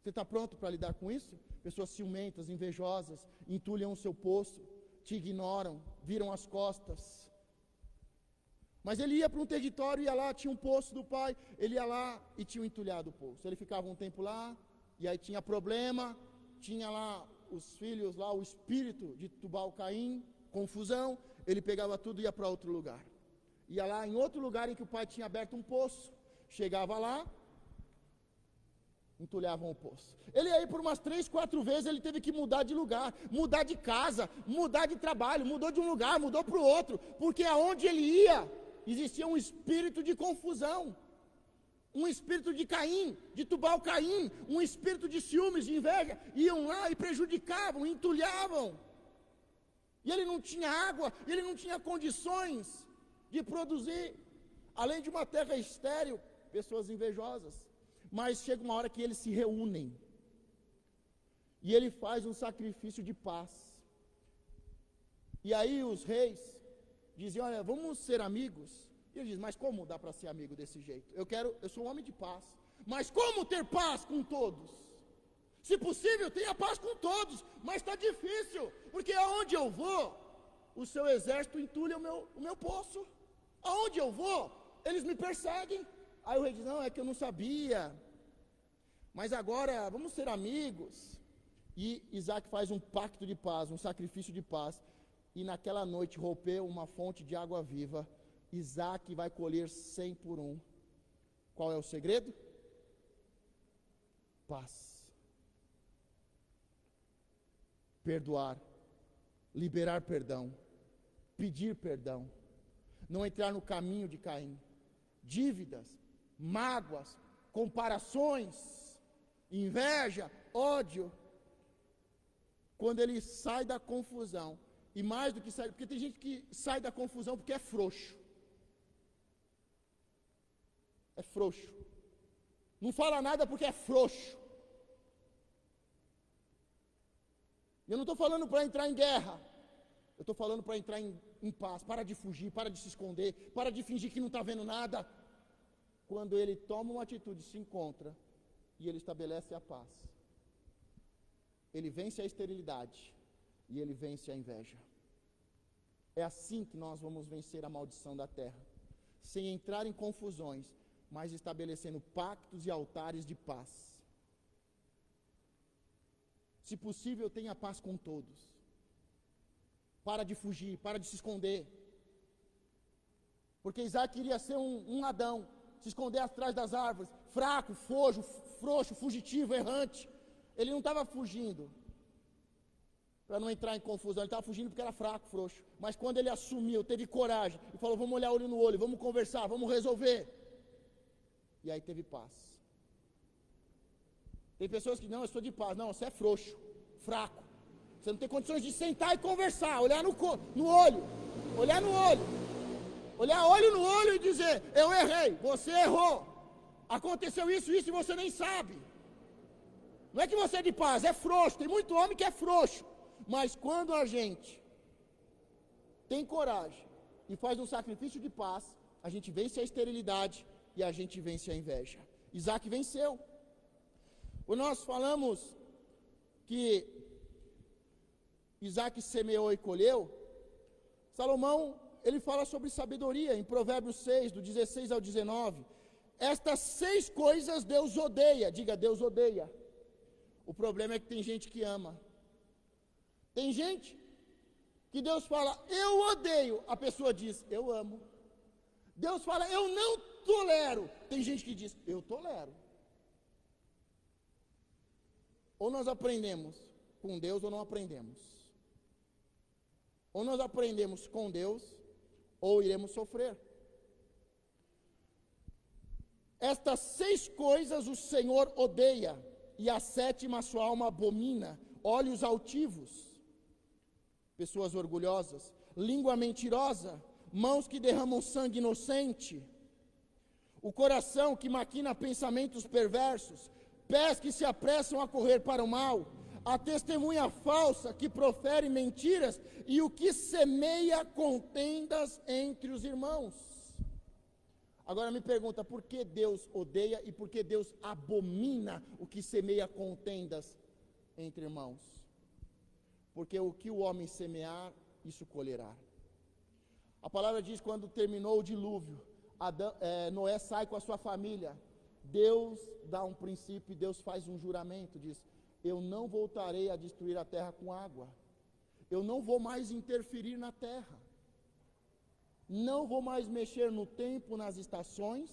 Você está pronto para lidar com isso? Pessoas ciumentas, invejosas, entulham o seu poço, te ignoram, viram as costas. Mas ele ia para um território, ia lá, tinha um poço do pai, ele ia lá e tinha entulhado o poço. Ele ficava um tempo lá, e aí tinha problema, tinha lá os filhos, lá o espírito de Tubal-Caim, confusão, ele pegava tudo e ia para outro lugar. Ia lá em outro lugar em que o pai tinha aberto um poço, chegava lá, entulhavam o poço. Ele aí por umas 3, 4 vezes ele teve que mudar de lugar, mudar de casa, mudar de trabalho, mudou de um lugar, mudou para o outro, porque aonde ele ia, existia um espírito de confusão, um espírito de Caim, de Tubal-Caim, um espírito de ciúmes, de inveja, iam lá e prejudicavam, entulhavam, e ele não tinha água, ele não tinha condições de produzir, além de uma terra estéril, pessoas invejosas. Mas chega uma hora que eles se reúnem, e ele faz um sacrifício de paz, e aí os reis dizem, olha, vamos ser amigos, e ele diz, mas como dá para ser amigo desse jeito? Eu sou um homem de paz, mas como ter paz com todos? Se possível, tenha paz com todos, mas está difícil, porque aonde eu vou, o seu exército entulha o meu poço, aonde eu vou, eles me perseguem. Aí o rei diz, não, é que eu não sabia, mas agora vamos ser amigos. E Isaac faz um pacto de paz, um sacrifício de paz, e naquela noite rompeu uma fonte de água viva. Isaac vai colher 100 por 1. Qual é o segredo? Paz. Perdoar, liberar perdão, pedir perdão, não entrar no caminho de Caim, dívidas, mágoas, comparações, inveja, ódio. Quando ele sai da confusão, e mais do que sai, porque tem gente que sai da confusão porque é frouxo. É frouxo. Não fala nada porque é frouxo. Eu não estou falando para entrar em guerra. Eu estou falando para entrar em paz. Para de fugir, para de se esconder, para de fingir que não está vendo nada. Quando ele toma uma atitude, se encontra, e ele estabelece a paz. Ele vence a esterilidade, e ele vence a inveja. É assim que nós vamos vencer a maldição da terra. Sem entrar em confusões, mas estabelecendo pactos e altares de paz. Se possível, tenha paz com todos. Para de fugir, para de se esconder. Porque Isaac queria ser um Adão, se esconder atrás das árvores, fraco, frouxo, fugitivo, errante. Ele não estava fugindo para não entrar em confusão, ele estava fugindo porque era fraco, frouxo. Mas quando ele assumiu, teve coragem, e falou, vamos olhar olho no olho, vamos conversar, vamos resolver. E aí teve paz. Tem pessoas que, não, eu sou de paz. Não, você é frouxo, fraco. Você não tem condições de sentar e conversar, olhar no olho, olhar no olho. Olhar olho no olho e dizer, eu errei, você errou. Aconteceu isso e você nem sabe. Não é que você é de paz, é frouxo. Tem muito homem que é frouxo. Mas quando a gente tem coragem e faz um sacrifício de paz, a gente vence a esterilidade e a gente vence a inveja. Isaac venceu. Nós falamos que Isaac semeou e colheu, Salomão, ele fala sobre sabedoria, em Provérbios 6, do 16 ao 19. Estas 6 coisas Deus odeia, diga, Deus odeia. O problema é que tem gente que ama. Tem gente que Deus fala, eu odeio, a pessoa diz, eu amo. Deus fala, eu não tolero, tem gente que diz, eu tolero. Ou nós aprendemos com Deus ou não aprendemos. Ou nós aprendemos com Deus, ou iremos sofrer. Estas 6 coisas o Senhor odeia, e a 7ª sua alma abomina: olhos altivos, pessoas orgulhosas, língua mentirosa, mãos que derramam sangue inocente, o coração que maquina pensamentos perversos, pés que se apressam a correr para o mal, a testemunha falsa que profere mentiras e o que semeia contendas entre os irmãos. Agora me pergunta, por que Deus odeia e por que Deus abomina o que semeia contendas entre irmãos? Porque o que o homem semear, isso colherá. A palavra diz, quando terminou o dilúvio, Noé sai com a sua família, Deus dá um princípio, Deus faz um juramento, diz, eu não voltarei a destruir a terra com água, eu não vou mais interferir na terra, não vou mais mexer no tempo, nas estações,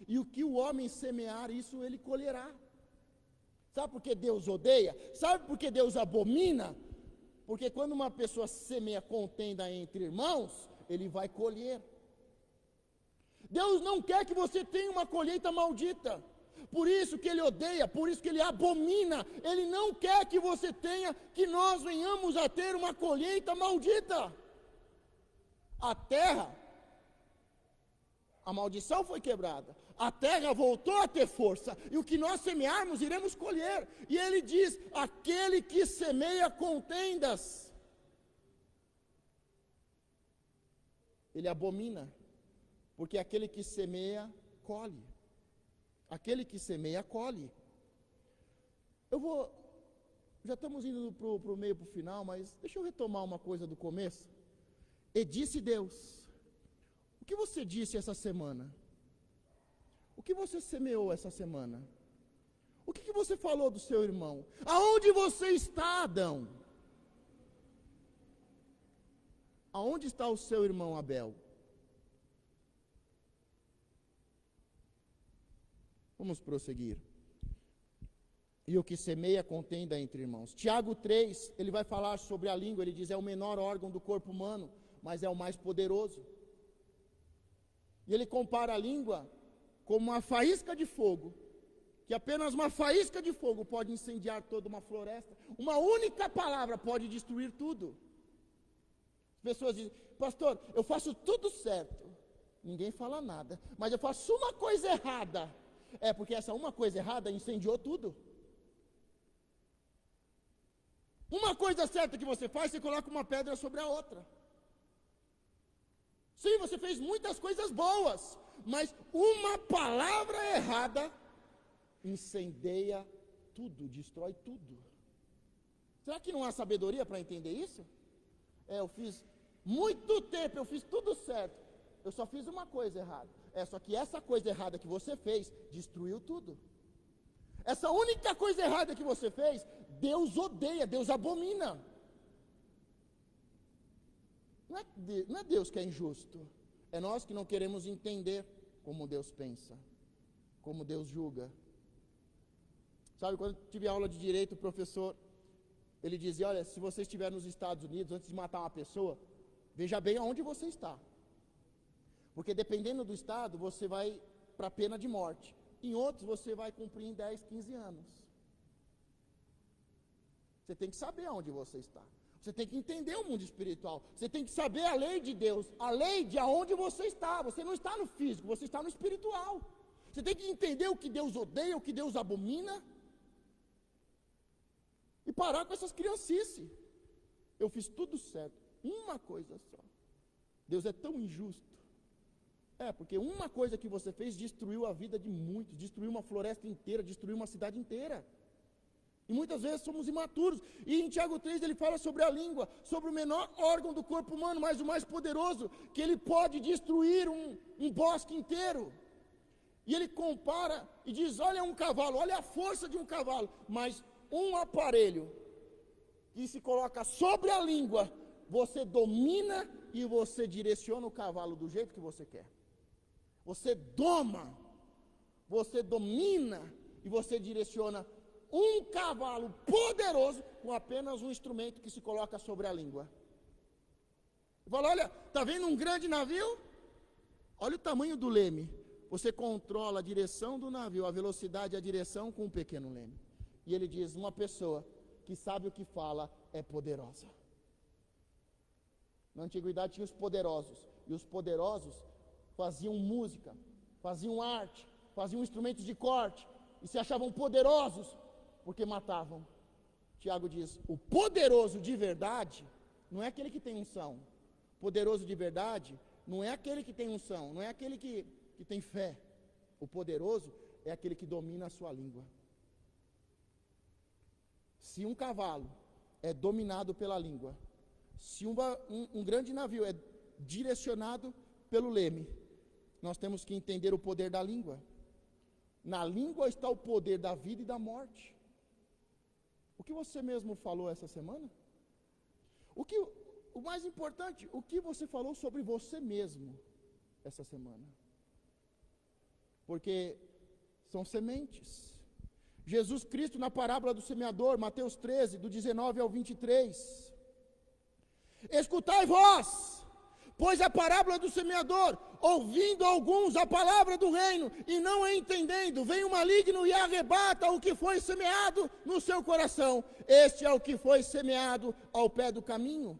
e o que o homem semear, isso ele colherá. Sabe por que Deus odeia? Sabe por que Deus abomina? Porque quando uma pessoa semeia contenda entre irmãos, ele vai colher. Deus não quer que você tenha uma colheita maldita. Por isso que ele odeia, por isso que ele abomina. Ele não quer que você tenha, que nós venhamos a ter uma colheita maldita. A terra, a maldição foi quebrada. A terra voltou a ter força. E o que nós semearmos, iremos colher. E ele diz, aquele que semeia contendas, ele abomina. Porque aquele que semeia, colhe. Aquele que semeia, colhe. Já estamos indo para o meio, para o final, mas deixa eu retomar uma coisa do começo. E disse Deus, o que você disse essa semana? O que você semeou essa semana? O que você falou do seu irmão? Aonde você está, Adão? Aonde está o seu irmão Abel? Vamos prosseguir. E o que semeia contenda entre irmãos. Tiago 3, ele vai falar sobre a língua, ele diz, é o menor órgão do corpo humano, mas é o mais poderoso. E ele compara a língua como uma faísca de fogo, que apenas uma faísca de fogo pode incendiar toda uma floresta. Uma única palavra pode destruir tudo. As pessoas dizem, pastor, eu faço tudo certo. Ninguém fala nada, mas eu faço uma coisa errada. É porque essa uma coisa errada incendiou tudo. Uma coisa certa que você faz, você coloca uma pedra sobre a outra. Sim, você fez muitas coisas boas, mas uma palavra errada incendeia tudo, destrói tudo. Será que não há sabedoria para entender isso? Eu fiz muito tempo, eu fiz tudo certo, eu só fiz uma coisa errada. Só que essa coisa errada que você fez, destruiu tudo. Essa única coisa errada que você fez, Deus odeia, Deus abomina. Não é Deus que é injusto, é nós que não queremos entender como Deus pensa, como Deus julga. Sabe, quando eu tive aula de direito, o professor, ele dizia, olha, se você estiver nos Estados Unidos, antes de matar uma pessoa, veja bem aonde você está. Porque dependendo do estado, você vai para a pena de morte. Em outros, você vai cumprir em 10, 15 anos. Você tem que saber aonde você está. Você tem que entender o mundo espiritual. Você tem que saber a lei de Deus, a lei de aonde você está. Você não está no físico, você está no espiritual. Você tem que entender o que Deus odeia, o que Deus abomina. E parar com essas criancices. Eu fiz tudo certo. Uma coisa só. Deus é tão injusto. Porque uma coisa que você fez destruiu a vida de muitos, destruiu uma floresta inteira, destruiu uma cidade inteira. E muitas vezes somos imaturos. E em Tiago 3 ele fala sobre a língua, sobre o menor órgão do corpo humano, mas o mais poderoso, que ele pode destruir um bosque inteiro. E ele compara e diz, olha um cavalo, olha a força de um cavalo, mas um aparelho que se coloca sobre a língua, você domina e você direciona o cavalo do jeito que você quer. Você domina e você direciona um cavalo poderoso com apenas um instrumento que se coloca sobre a língua. Fala, olha, está vendo um grande navio? Olha o tamanho do leme. Você controla a direção do navio, a velocidade e a direção com um pequeno leme. E ele diz, uma pessoa que sabe o que fala é poderosa. Na antiguidade tinha os poderosos. E os poderosos faziam música, faziam arte, faziam instrumentos de corte. E se achavam poderosos porque matavam. Tiago diz, o poderoso de verdade não é aquele que tem unção. Poderoso de verdade não é aquele que tem unção, não é aquele que tem fé. O poderoso é aquele que domina a sua língua. Se um cavalo é dominado pela língua, se um grande navio é direcionado pelo leme, nós temos que entender o poder da língua. Na língua está o poder da vida e da morte. O que você mesmo falou essa semana? O mais importante, o que você falou sobre você mesmo essa semana? Porque são sementes. Jesus Cristo, na parábola do semeador, Mateus 13, do 19 ao 23. Escutai vós, pois a parábola do semeador, ouvindo alguns a palavra do reino, e não a entendendo, vem o maligno e arrebata o que foi semeado no seu coração. Este é o que foi semeado ao pé do caminho.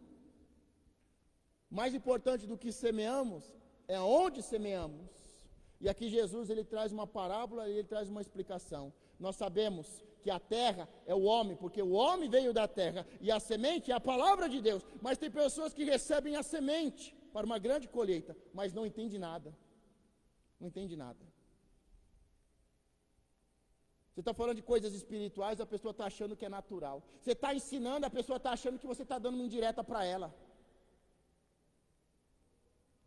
Mais importante do que semeamos, é onde semeamos. E aqui Jesus, ele traz uma parábola e ele traz uma explicação. Nós sabemos que a terra é o homem, porque o homem veio da terra, e a semente é a palavra de Deus. Mas tem pessoas que recebem a semente para uma grande colheita, mas não entende nada. Não entende nada. Você está falando de coisas espirituais, a pessoa está achando que é natural. Você está ensinando, a pessoa está achando que você está dando uma indireta para ela.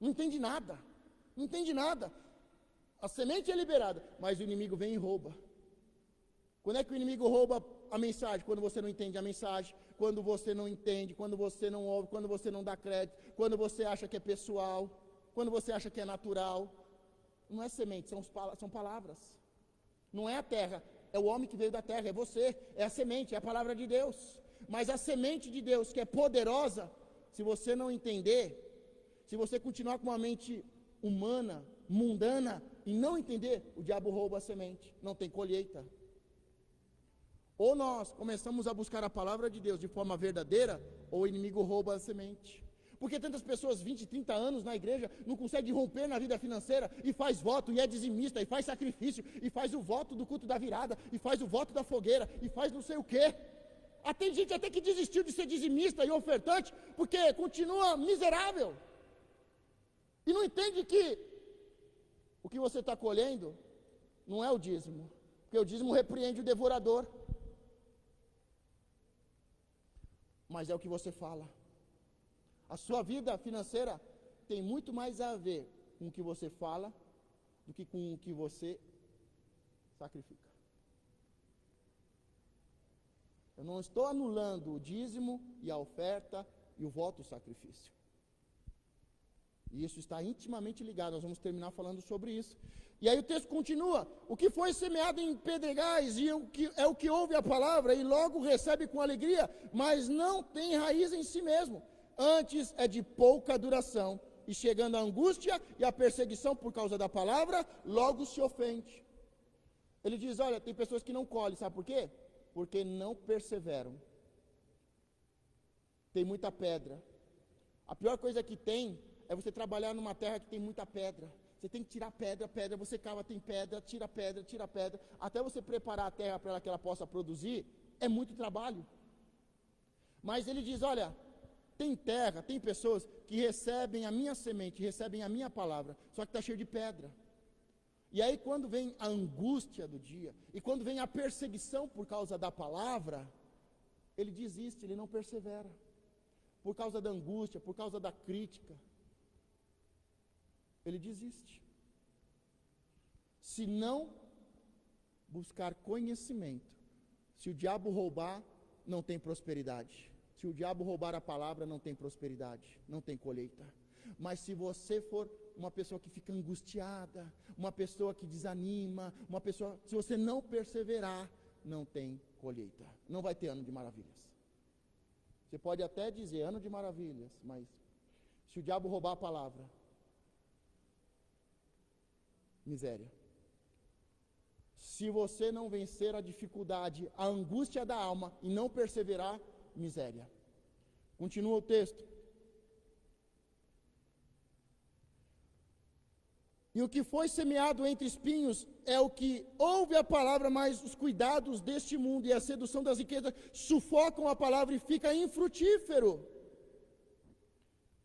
Não entende nada. Não entende nada. A semente é liberada, mas o inimigo vem e rouba. Quando é que o inimigo rouba a mensagem? Quando você não entende a mensagem, quando você não entende, quando você não ouve, quando você não dá crédito, quando você acha que é pessoal, quando você acha que é natural. Não é semente, são palavras. Não é a terra, é o homem que veio da terra, é você, é a semente, é a palavra de Deus. Mas a semente de Deus, que é poderosa, se você não entender, se você continuar com uma mente humana, mundana, e não entender, o diabo rouba a semente, não tem colheita. Ou nós começamos a buscar a palavra de Deus de forma verdadeira, ou o inimigo rouba a semente. Porque tantas pessoas, 20, 30 anos na igreja, não conseguem romper na vida financeira, e faz voto, e é dizimista, e faz sacrifício, e faz o voto do culto da virada, e faz o voto da fogueira, e faz não sei o quê. Tem gente até que desistiu de ser dizimista e ofertante, porque continua miserável. E não entende que o que você está colhendo não é o dízimo, porque o dízimo repreende o devorador. Mas é o que você fala. A sua vida financeira tem muito mais a ver com o que você fala do que com o que você sacrifica. Eu não estou anulando o dízimo e a oferta e o voto sacrifício. E isso está intimamente ligado, nós vamos terminar falando sobre isso. E aí o texto continua, o que foi semeado em pedregais é o que ouve a palavra e logo recebe com alegria, mas não tem raiz em si mesmo. Antes é de pouca duração, e chegando a angústia e a perseguição por causa da palavra, logo se ofende. Ele diz, olha, tem pessoas que não colhem, sabe por quê? Porque não perseveram. Tem muita pedra. A pior coisa que tem é você trabalhar numa terra que tem muita pedra. Você tem que tirar pedra, você cava, tem pedra, tira pedra, até você preparar a terra para que ela possa produzir, é muito trabalho. Mas ele diz, olha, tem terra, tem pessoas que recebem a minha semente, recebem a minha palavra, só que está cheio de pedra. E aí quando vem a angústia do dia, e quando vem a perseguição por causa da palavra, ele desiste, ele não persevera. Por causa da angústia, por causa da crítica, ele desiste. Se não buscar conhecimento, se o diabo roubar, não tem prosperidade. Se o diabo roubar a palavra, não tem prosperidade, não tem colheita. Mas se você for uma pessoa que fica angustiada, uma pessoa que desanima, se você não perseverar, não tem colheita. Não vai ter ano de maravilhas. Você pode até dizer ano de maravilhas, mas se o diabo roubar a palavra, miséria. Se você não vencer a dificuldade, a angústia da alma e não perseverar, miséria. Continua o texto. E o que foi semeado entre espinhos é o que ouve a palavra, mas os cuidados deste mundo e a sedução das riquezas sufocam a palavra e fica infrutífero.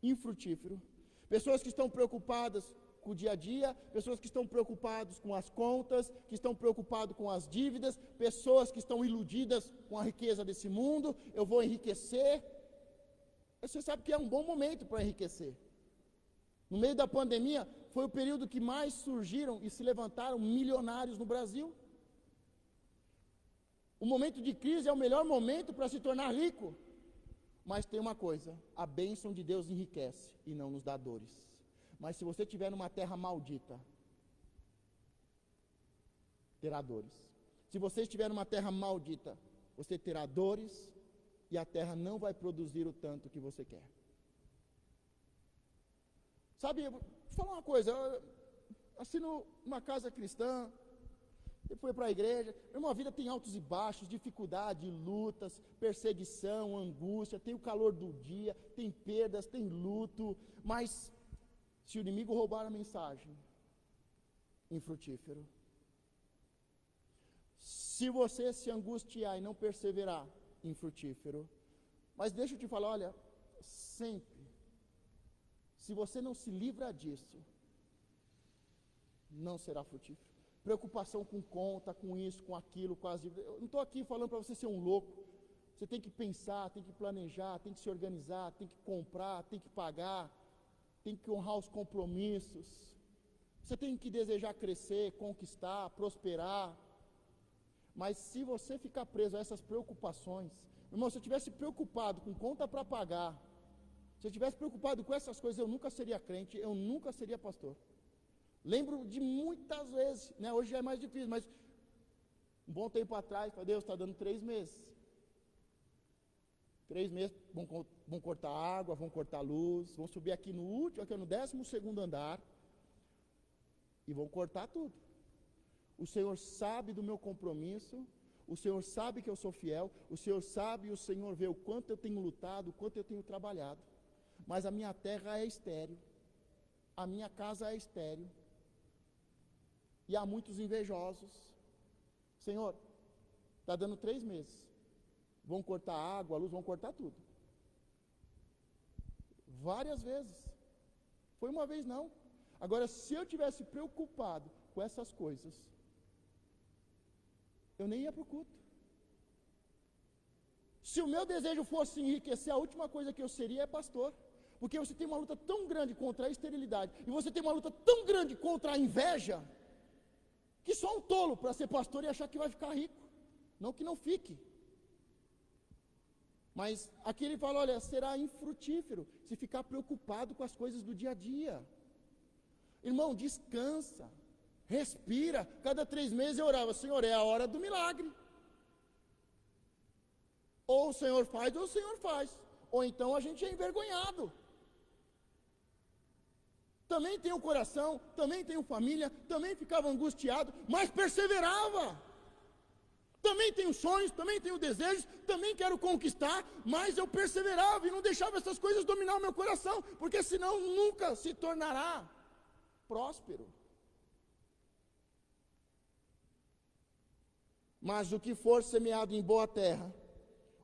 Infrutífero. Pessoas que estão preocupadas com o dia a dia, pessoas que estão preocupadas com as contas, que estão preocupadas com as dívidas, pessoas que estão iludidas com a riqueza desse mundo, eu vou enriquecer. Você sabe que é um bom momento para enriquecer. No meio da pandemia, foi o período que mais surgiram e se levantaram milionários no Brasil. O momento de crise é o melhor momento para se tornar rico. Mas tem uma coisa, a bênção de Deus enriquece e não nos dá dores. Mas se você estiver numa terra maldita, terá dores. Se você estiver numa terra maldita, você terá dores e a terra não vai produzir o tanto que você quer. Sabe, vou falar uma coisa, eu assino uma casa cristã, eu fui para a igreja, uma vida tem altos e baixos, dificuldade, lutas, perseguição, angústia, tem o calor do dia, tem perdas, tem luto, mas se o inimigo roubar a mensagem, infrutífero. Se você se angustiar e não perseverar, infrutífero. Mas deixa eu te falar, olha, sempre, se você não se livra disso, não será frutífero. Preocupação com conta, com isso, com aquilo, com as dívidas. Eu não estou aqui falando para você ser um louco. Você tem que pensar, tem que planejar, tem que se organizar, tem que comprar, tem que pagar, tem que honrar os compromissos. Você tem que desejar crescer, conquistar, prosperar. Mas se você ficar preso a essas preocupações, irmão, se eu estivesse preocupado com conta para pagar, se eu estivesse preocupado com essas coisas, eu nunca seria crente, eu nunca seria pastor. Lembro de muitas vezes, né? Hoje já é mais difícil, mas um bom tempo atrás, falei, Deus, está dando 3 meses. 3 meses, vão cortar água, vão cortar luz, vão subir aqui no último, aqui no 12º andar, e vão cortar tudo. O Senhor sabe do meu compromisso, o Senhor sabe que eu sou fiel, o Senhor sabe e o Senhor vê o quanto eu tenho lutado, o quanto eu tenho trabalhado. Mas a minha terra é estéril, a minha casa é estéril, e há muitos invejosos. Senhor, está dando 3 meses, vão cortar a água, a luz, vão cortar tudo. Várias vezes, foi uma vez não. Agora, se eu tivesse preocupado com essas coisas, eu nem ia para o culto. Se o meu desejo fosse enriquecer, a última coisa que eu seria é pastor. Porque você tem uma luta tão grande contra a esterilidade, e você tem uma luta tão grande contra a inveja, que só um tolo para ser pastor e achar que vai ficar rico. Não que não fique. Mas aqui ele fala, olha, será infrutífero se ficar preocupado com as coisas do dia a dia. Irmão, descansa, respira. Cada 3 meses eu orava, Senhor, é a hora do milagre. Ou o Senhor faz, ou o Senhor faz. Ou então a gente é envergonhado. Também tenho coração, também tenho família, também ficava angustiado, mas perseverava. Também tenho sonhos, também tenho desejos, também quero conquistar, mas eu perseverava e não deixava essas coisas dominar o meu coração, porque senão nunca se tornará próspero. Mas o que for semeado em boa terra,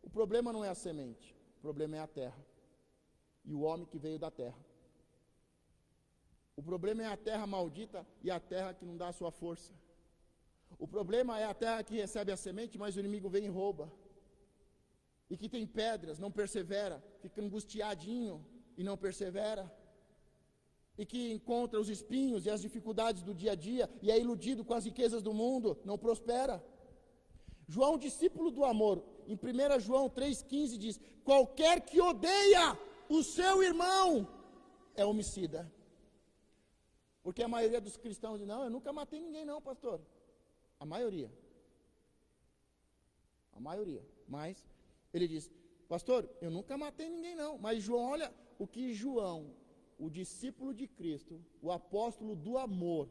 o problema não é a semente, o problema é a terra e o homem que veio da terra. O problema é a terra maldita e a terra que não dá a sua força. O problema é a terra que recebe a semente, mas o inimigo vem e rouba. E que tem pedras, não persevera, fica angustiadinho e não persevera. E que encontra os espinhos e as dificuldades do dia a dia e é iludido com as riquezas do mundo, não prospera. João, discípulo do amor, em 1 João 3,15 diz: qualquer que odeia o seu irmão é homicida. Porque a maioria dos cristãos diz: não, eu nunca matei ninguém não, pastor. A maioria. Mas ele diz: pastor, eu nunca matei ninguém não. Mas João, olha o que João, o discípulo de Cristo, o apóstolo do amor,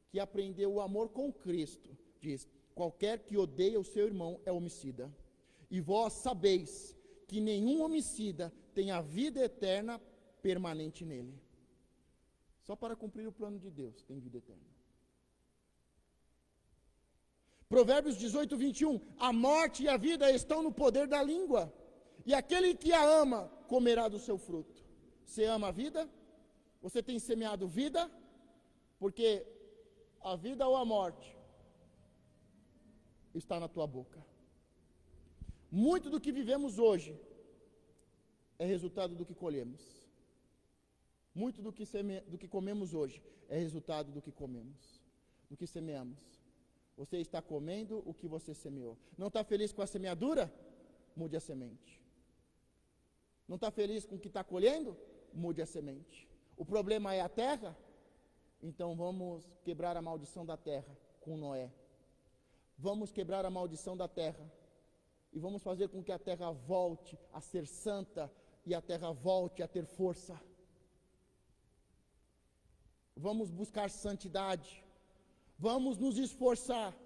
que aprendeu o amor com Cristo, diz: qualquer que odeia o seu irmão é homicida. E vós sabeis que nenhum homicida tem a vida eterna permanente nele. Só para cumprir o plano de Deus tem vida eterna. Provérbios 18, 21. A morte e a vida estão no poder da língua, e aquele que a ama comerá do seu fruto. Você ama a vida? Você tem semeado vida? Porque a vida ou a morte está na tua boca. Muito do que vivemos hoje é resultado do que colhemos. Muito do que comemos hoje é resultado do que comemos, do que semeamos. Você está comendo o que você semeou. Não está feliz com a semeadura? Mude a semente. Não está feliz com o que está colhendo? Mude a semente. O problema é a terra? Então vamos quebrar a maldição da terra com Noé. Vamos quebrar a maldição da terra e vamos fazer com que a terra volte a ser santa e a terra volte a ter força. Vamos buscar santidade. Vamos nos esforçar,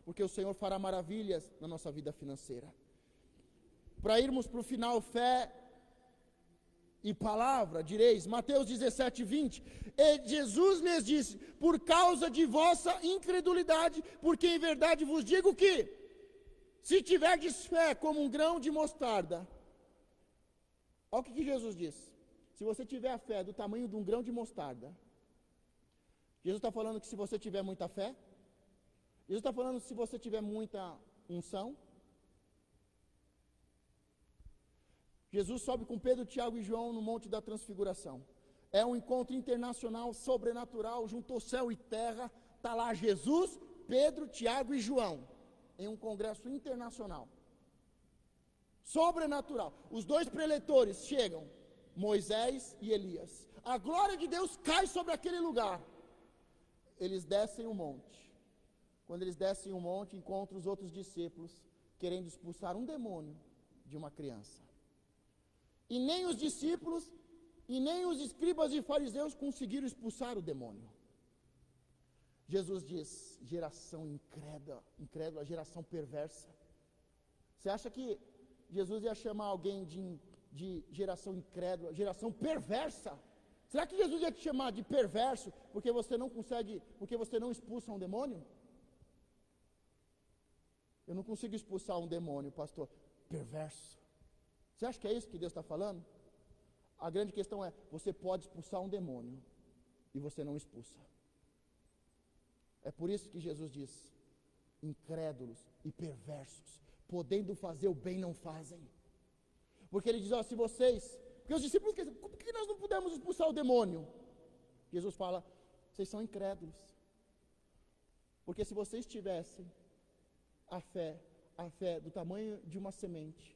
porque o Senhor fará maravilhas na nossa vida financeira. Para irmos para o final, fé e palavra, direis, Mateus 17, 20, e Jesus lhes disse: por causa de vossa incredulidade, porque em verdade vos digo que, se tiverdes fé como um grão de mostarda, olha o que Jesus disse: se você tiver a fé do tamanho de um grão de mostarda, Jesus está falando que se você tiver muita fé, Jesus está falando que se você tiver muita unção. Jesus sobe com Pedro, Tiago e João no Monte da Transfiguração. É um encontro internacional, sobrenatural, juntou céu e terra. Está lá Jesus, Pedro, Tiago e João, em um congresso internacional. Sobrenatural. Os dois preletores chegam, Moisés e Elias. A glória de Deus cai sobre aquele lugar. Eles descem o monte. Quando eles descem o monte, encontram os outros discípulos querendo expulsar um demônio de uma criança. E nem os discípulos, e nem os escribas e fariseus conseguiram expulsar o demônio. Jesus diz: geração incrédula, geração perversa. Você acha que Jesus ia chamar alguém de geração incrédula, geração perversa? Será que Jesus ia te chamar de perverso porque você não consegue, porque você não expulsa um demônio? Eu não consigo expulsar um demônio, pastor. Perverso. Você acha que é isso que Deus está falando? A grande questão é, você pode expulsar um demônio e você não expulsa. É por isso que Jesus diz: incrédulos e perversos, podendo fazer o bem, não fazem. Porque ele diz: ó, se vocês... Porque os discípulos dizem: por que nós não pudemos expulsar o demônio? Jesus fala: vocês são incrédulos. Porque se vocês tivessem a fé do tamanho de uma semente,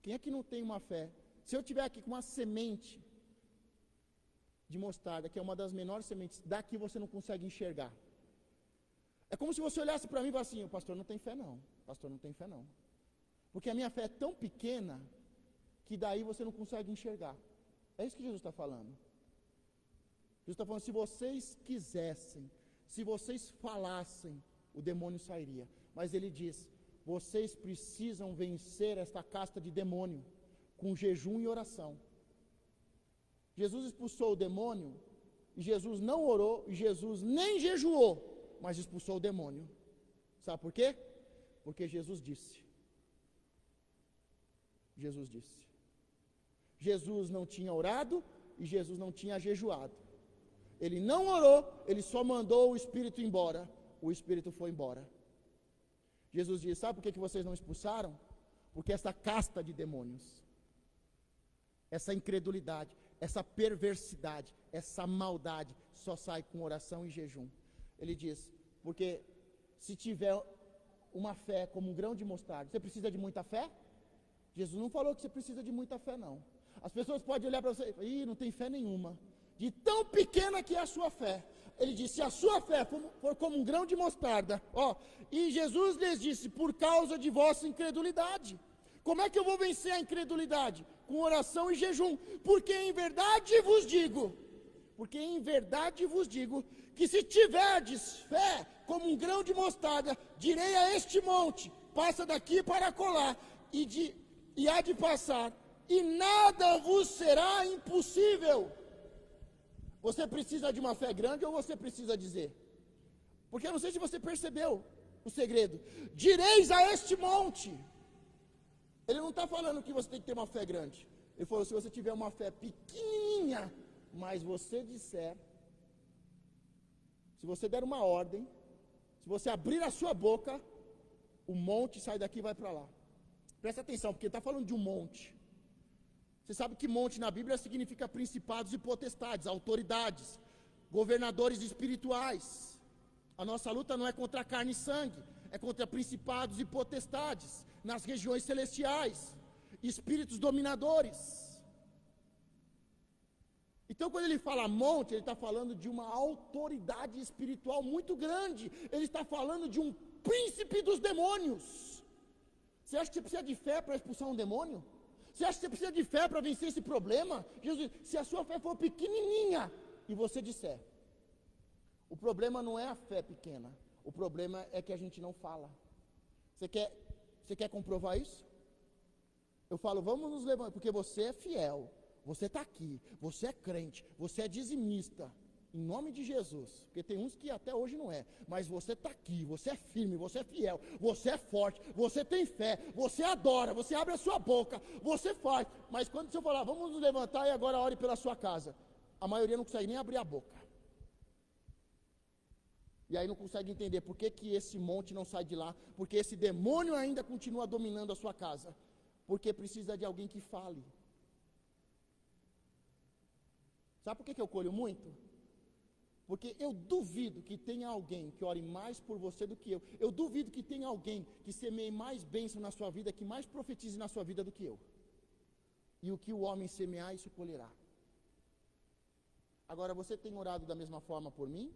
quem é que não tem uma fé? Se eu tiver aqui com uma semente de mostarda, que é uma das menores sementes, daqui você não consegue enxergar. É como se você olhasse para mim e falasse assim: o pastor não tem fé não, pastor não tem fé não. Porque a minha fé é tão pequena, que daí você não consegue enxergar. É isso que Jesus está falando. Jesus está falando: se vocês quisessem, se vocês falassem, o demônio sairia. Mas ele diz: vocês precisam vencer esta casta de demônio, com jejum e oração. Jesus expulsou o demônio, e Jesus não orou, e Jesus nem jejuou, mas expulsou o demônio. Sabe por quê? Porque Jesus disse. Jesus não tinha orado e Jesus não tinha jejuado. Ele não orou, ele só mandou o espírito embora. O espírito foi embora. Jesus disse: sabe por que vocês não expulsaram? Porque essa casta de demônios, essa incredulidade, essa perversidade, essa maldade só sai com oração e jejum. Ele diz: porque se tiver uma fé como um grão de mostarda, você precisa de muita fé? Jesus não falou que você precisa de muita fé, não. As pessoas podem olhar para você e não tem fé nenhuma. De tão pequena que é a sua fé. Ele disse: se a sua fé for como um grão de mostarda, e Jesus lhes disse: por causa de vossa incredulidade. Como é que eu vou vencer a incredulidade? Com oração e jejum. Porque em verdade vos digo, que se tiverdes fé como um grão de mostarda, direi a este monte: passa daqui para colar, e há de passar, e nada vos será impossível. Você precisa de uma fé grande ou você precisa dizer? Porque eu não sei se você percebeu o segredo. Direis a este monte. Ele não está falando que você tem que ter uma fé grande. Ele falou: se você tiver uma fé pequenininha, mas você disser, se você der uma ordem, se você abrir a sua boca, o monte sai daqui e vai para lá. Presta atenção, porque ele está falando de um monte. Você sabe que monte na Bíblia significa principados e potestades, autoridades, governadores espirituais. A nossa luta não é contra carne e sangue, é contra principados e potestades, nas regiões celestiais, espíritos dominadores. Então, quando ele fala monte, ele está falando de uma autoridade espiritual muito grande. Ele está falando de um príncipe dos demônios. Você acha que você precisa de fé para expulsar um demônio? Você acha que você precisa de fé para vencer esse problema? Jesus diz: se a sua fé for pequenininha e você disser. O problema não é a fé pequena. O problema é que a gente não fala. Você quer comprovar isso? Eu falo: vamos nos levantar, porque você é fiel. Você está aqui, você é crente, você é dizimista, em nome de Jesus, porque tem uns que até hoje não é, mas você está aqui, você é firme, você é fiel, você é forte, você tem fé, você adora, você abre a sua boca, você faz, mas quando você falar: vamos nos levantar e agora ore pela sua casa, a maioria não consegue nem abrir a boca, e aí não consegue entender por que esse monte não sai de lá, porque esse demônio ainda continua dominando a sua casa, porque precisa de alguém que fale. Sabe por que eu colho muito? Porque eu duvido que tenha alguém que ore mais por você do que eu. Eu duvido que tenha alguém que semeie mais bênção na sua vida, que mais profetize na sua vida do que eu. E o que o homem semear, isso colherá. Agora, você tem orado da mesma forma por mim?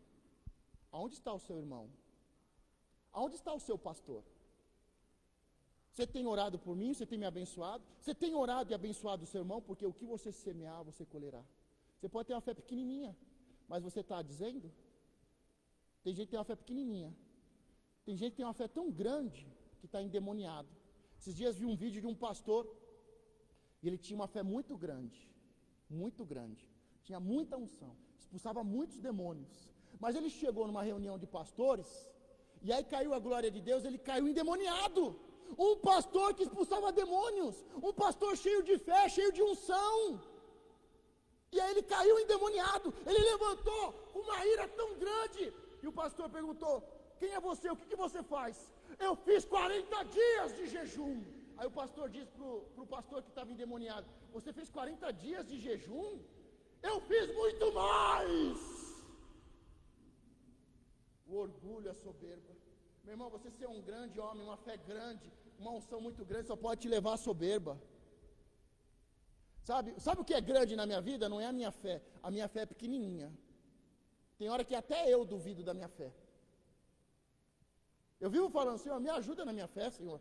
Aonde está o seu irmão? Aonde está o seu pastor? Você tem orado por mim? Você tem me abençoado? Você tem orado e abençoado o seu irmão? Porque o que você semear, você colherá. Você pode ter uma fé pequenininha, mas você está dizendo? Tem gente que tem uma fé pequenininha. Tem gente que tem uma fé tão grande que está endemoniado. Esses dias vi um vídeo de um pastor e ele tinha uma fé muito grande. Muito grande. Tinha muita unção. Expulsava muitos demônios. Mas ele chegou numa reunião de pastores e aí caiu a glória de Deus, ele caiu endemoniado. Um pastor que expulsava demônios. Um pastor cheio de fé, cheio de unção. E aí ele caiu endemoniado, ele levantou uma ira tão grande, e o pastor perguntou: quem é você, o que você faz? Eu fiz 40 dias de jejum. Aí o pastor disse para o pastor que estava endemoniado: você fez 40 dias de jejum? Eu fiz muito mais. O orgulho, a soberba. Meu irmão, você ser um grande homem, uma fé grande, uma unção muito grande, só pode te levar à soberba. Sabe o que é grande na minha vida? Não é a minha fé é pequenininha. Tem hora que até eu duvido da minha fé. Eu vivo falando: Senhor, me ajuda na minha fé, Senhor,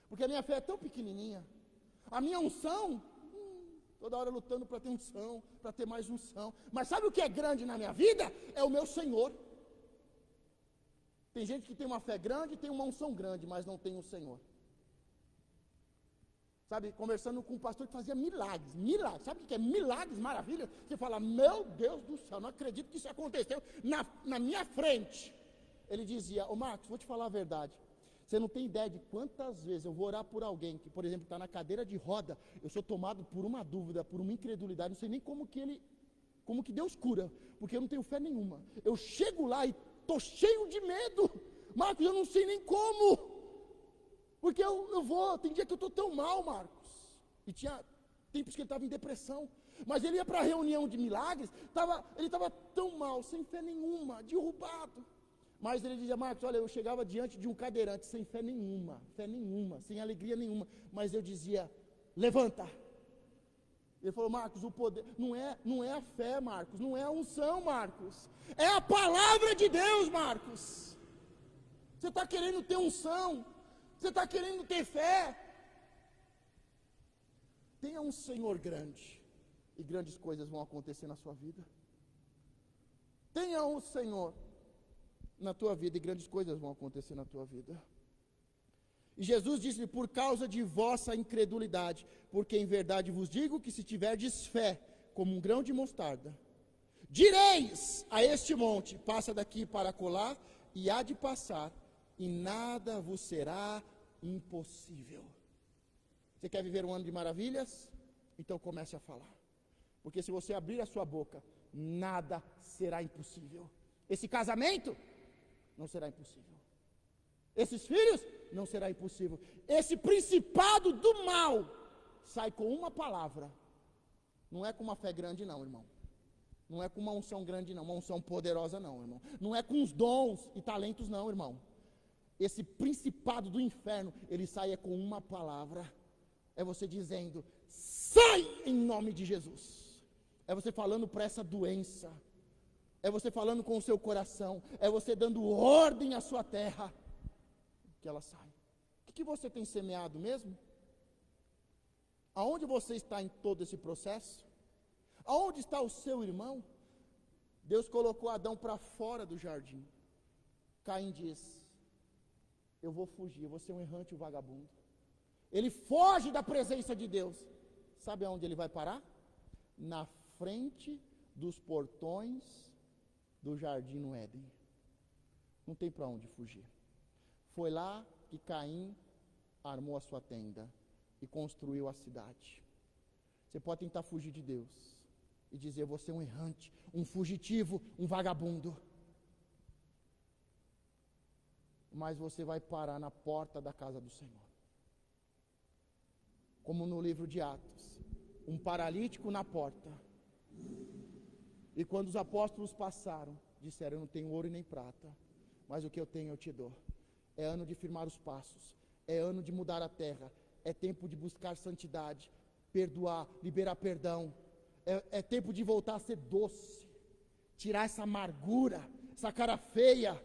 porque a minha fé é tão pequenininha. A minha unção, toda hora lutando para ter unção, para ter mais unção. Mas sabe o que é grande na minha vida? É o meu Senhor. Tem gente que tem uma fé grande, tem uma unção grande, mas não tem o Senhor. Sabe, conversando com um pastor que fazia milagres, sabe o que é milagres, maravilha? Você fala: meu Deus do céu, não acredito que isso aconteceu na minha frente. Ele dizia: ô Marcos, vou te falar a verdade, você não tem ideia de quantas vezes eu vou orar por alguém que, por exemplo, está na cadeira de roda, eu sou tomado por uma dúvida, por uma incredulidade, não sei nem como que ele como que Deus cura, porque eu não tenho fé nenhuma. Eu chego lá e estou cheio de medo. Marcos, eu não sei nem como, porque eu vou, tem dia que eu estou tão mal, Marcos, e tinha tempos que ele estava em depressão, mas ele ia para a reunião de milagres, ele estava tão mal, sem fé nenhuma, derrubado, mas ele dizia, Marcos, olha, eu chegava diante de um cadeirante, sem fé nenhuma, sem alegria nenhuma, mas eu dizia, levanta. Ele falou, Marcos, o poder, não é a fé, Marcos, não é a unção, Marcos, é a palavra de Deus, Marcos. Você está querendo ter unção, você está querendo ter fé. Tenha um Senhor grande, e grandes coisas vão acontecer na sua vida. Tenha um Senhor na tua vida, e grandes coisas vão acontecer na tua vida. E Jesus disse, por causa de vossa incredulidade, porque em verdade vos digo que se tiverdes fé, como um grão de mostarda, direis a este monte, passa daqui para acolá, e há de passar, e nada vos será impossível. Você quer viver um ano de maravilhas? Então comece a falar, porque se você abrir a sua boca, nada será impossível. Esse casamento não será impossível. Esses filhos, não será impossível. Esse principado do mal, sai com uma palavra. Não é com uma fé grande não, irmão. Não é com uma unção grande não, uma unção poderosa não, irmão. Não é com os dons e talentos não, irmão. Esse principado do inferno, ele sai com uma palavra. É você dizendo, sai em nome de Jesus. É você falando para essa doença. É você falando com o seu coração. É você dando ordem à sua terra, que ela sai. O que você tem semeado mesmo? Aonde você está em todo esse processo? Aonde está o seu irmão? Deus colocou Adão para fora do jardim. Caim diz, eu vou fugir, eu vou ser um errante, um vagabundo. Ele foge da presença de Deus. Sabe aonde ele vai parar? Na frente dos portões do jardim no Éden. Não tem para onde fugir. Foi lá que Caim armou a sua tenda e construiu a cidade. Você pode tentar fugir de Deus e dizer, você é um errante, um fugitivo, um vagabundo. Mas você vai parar na porta da casa do Senhor. Como no livro de Atos, um paralítico na porta. E quando os apóstolos passaram, disseram, eu não tenho ouro e nem prata, mas o que eu tenho eu te dou. É ano de firmar os passos, é ano de mudar a terra, é tempo de buscar santidade, perdoar, liberar perdão, é tempo de voltar a ser doce, tirar essa amargura, essa cara feia,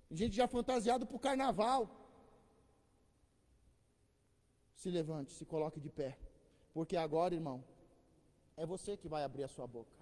gente já fantasiado para o carnaval. Se levante, se coloque de pé, porque agora, irmão, é você que vai abrir a sua boca.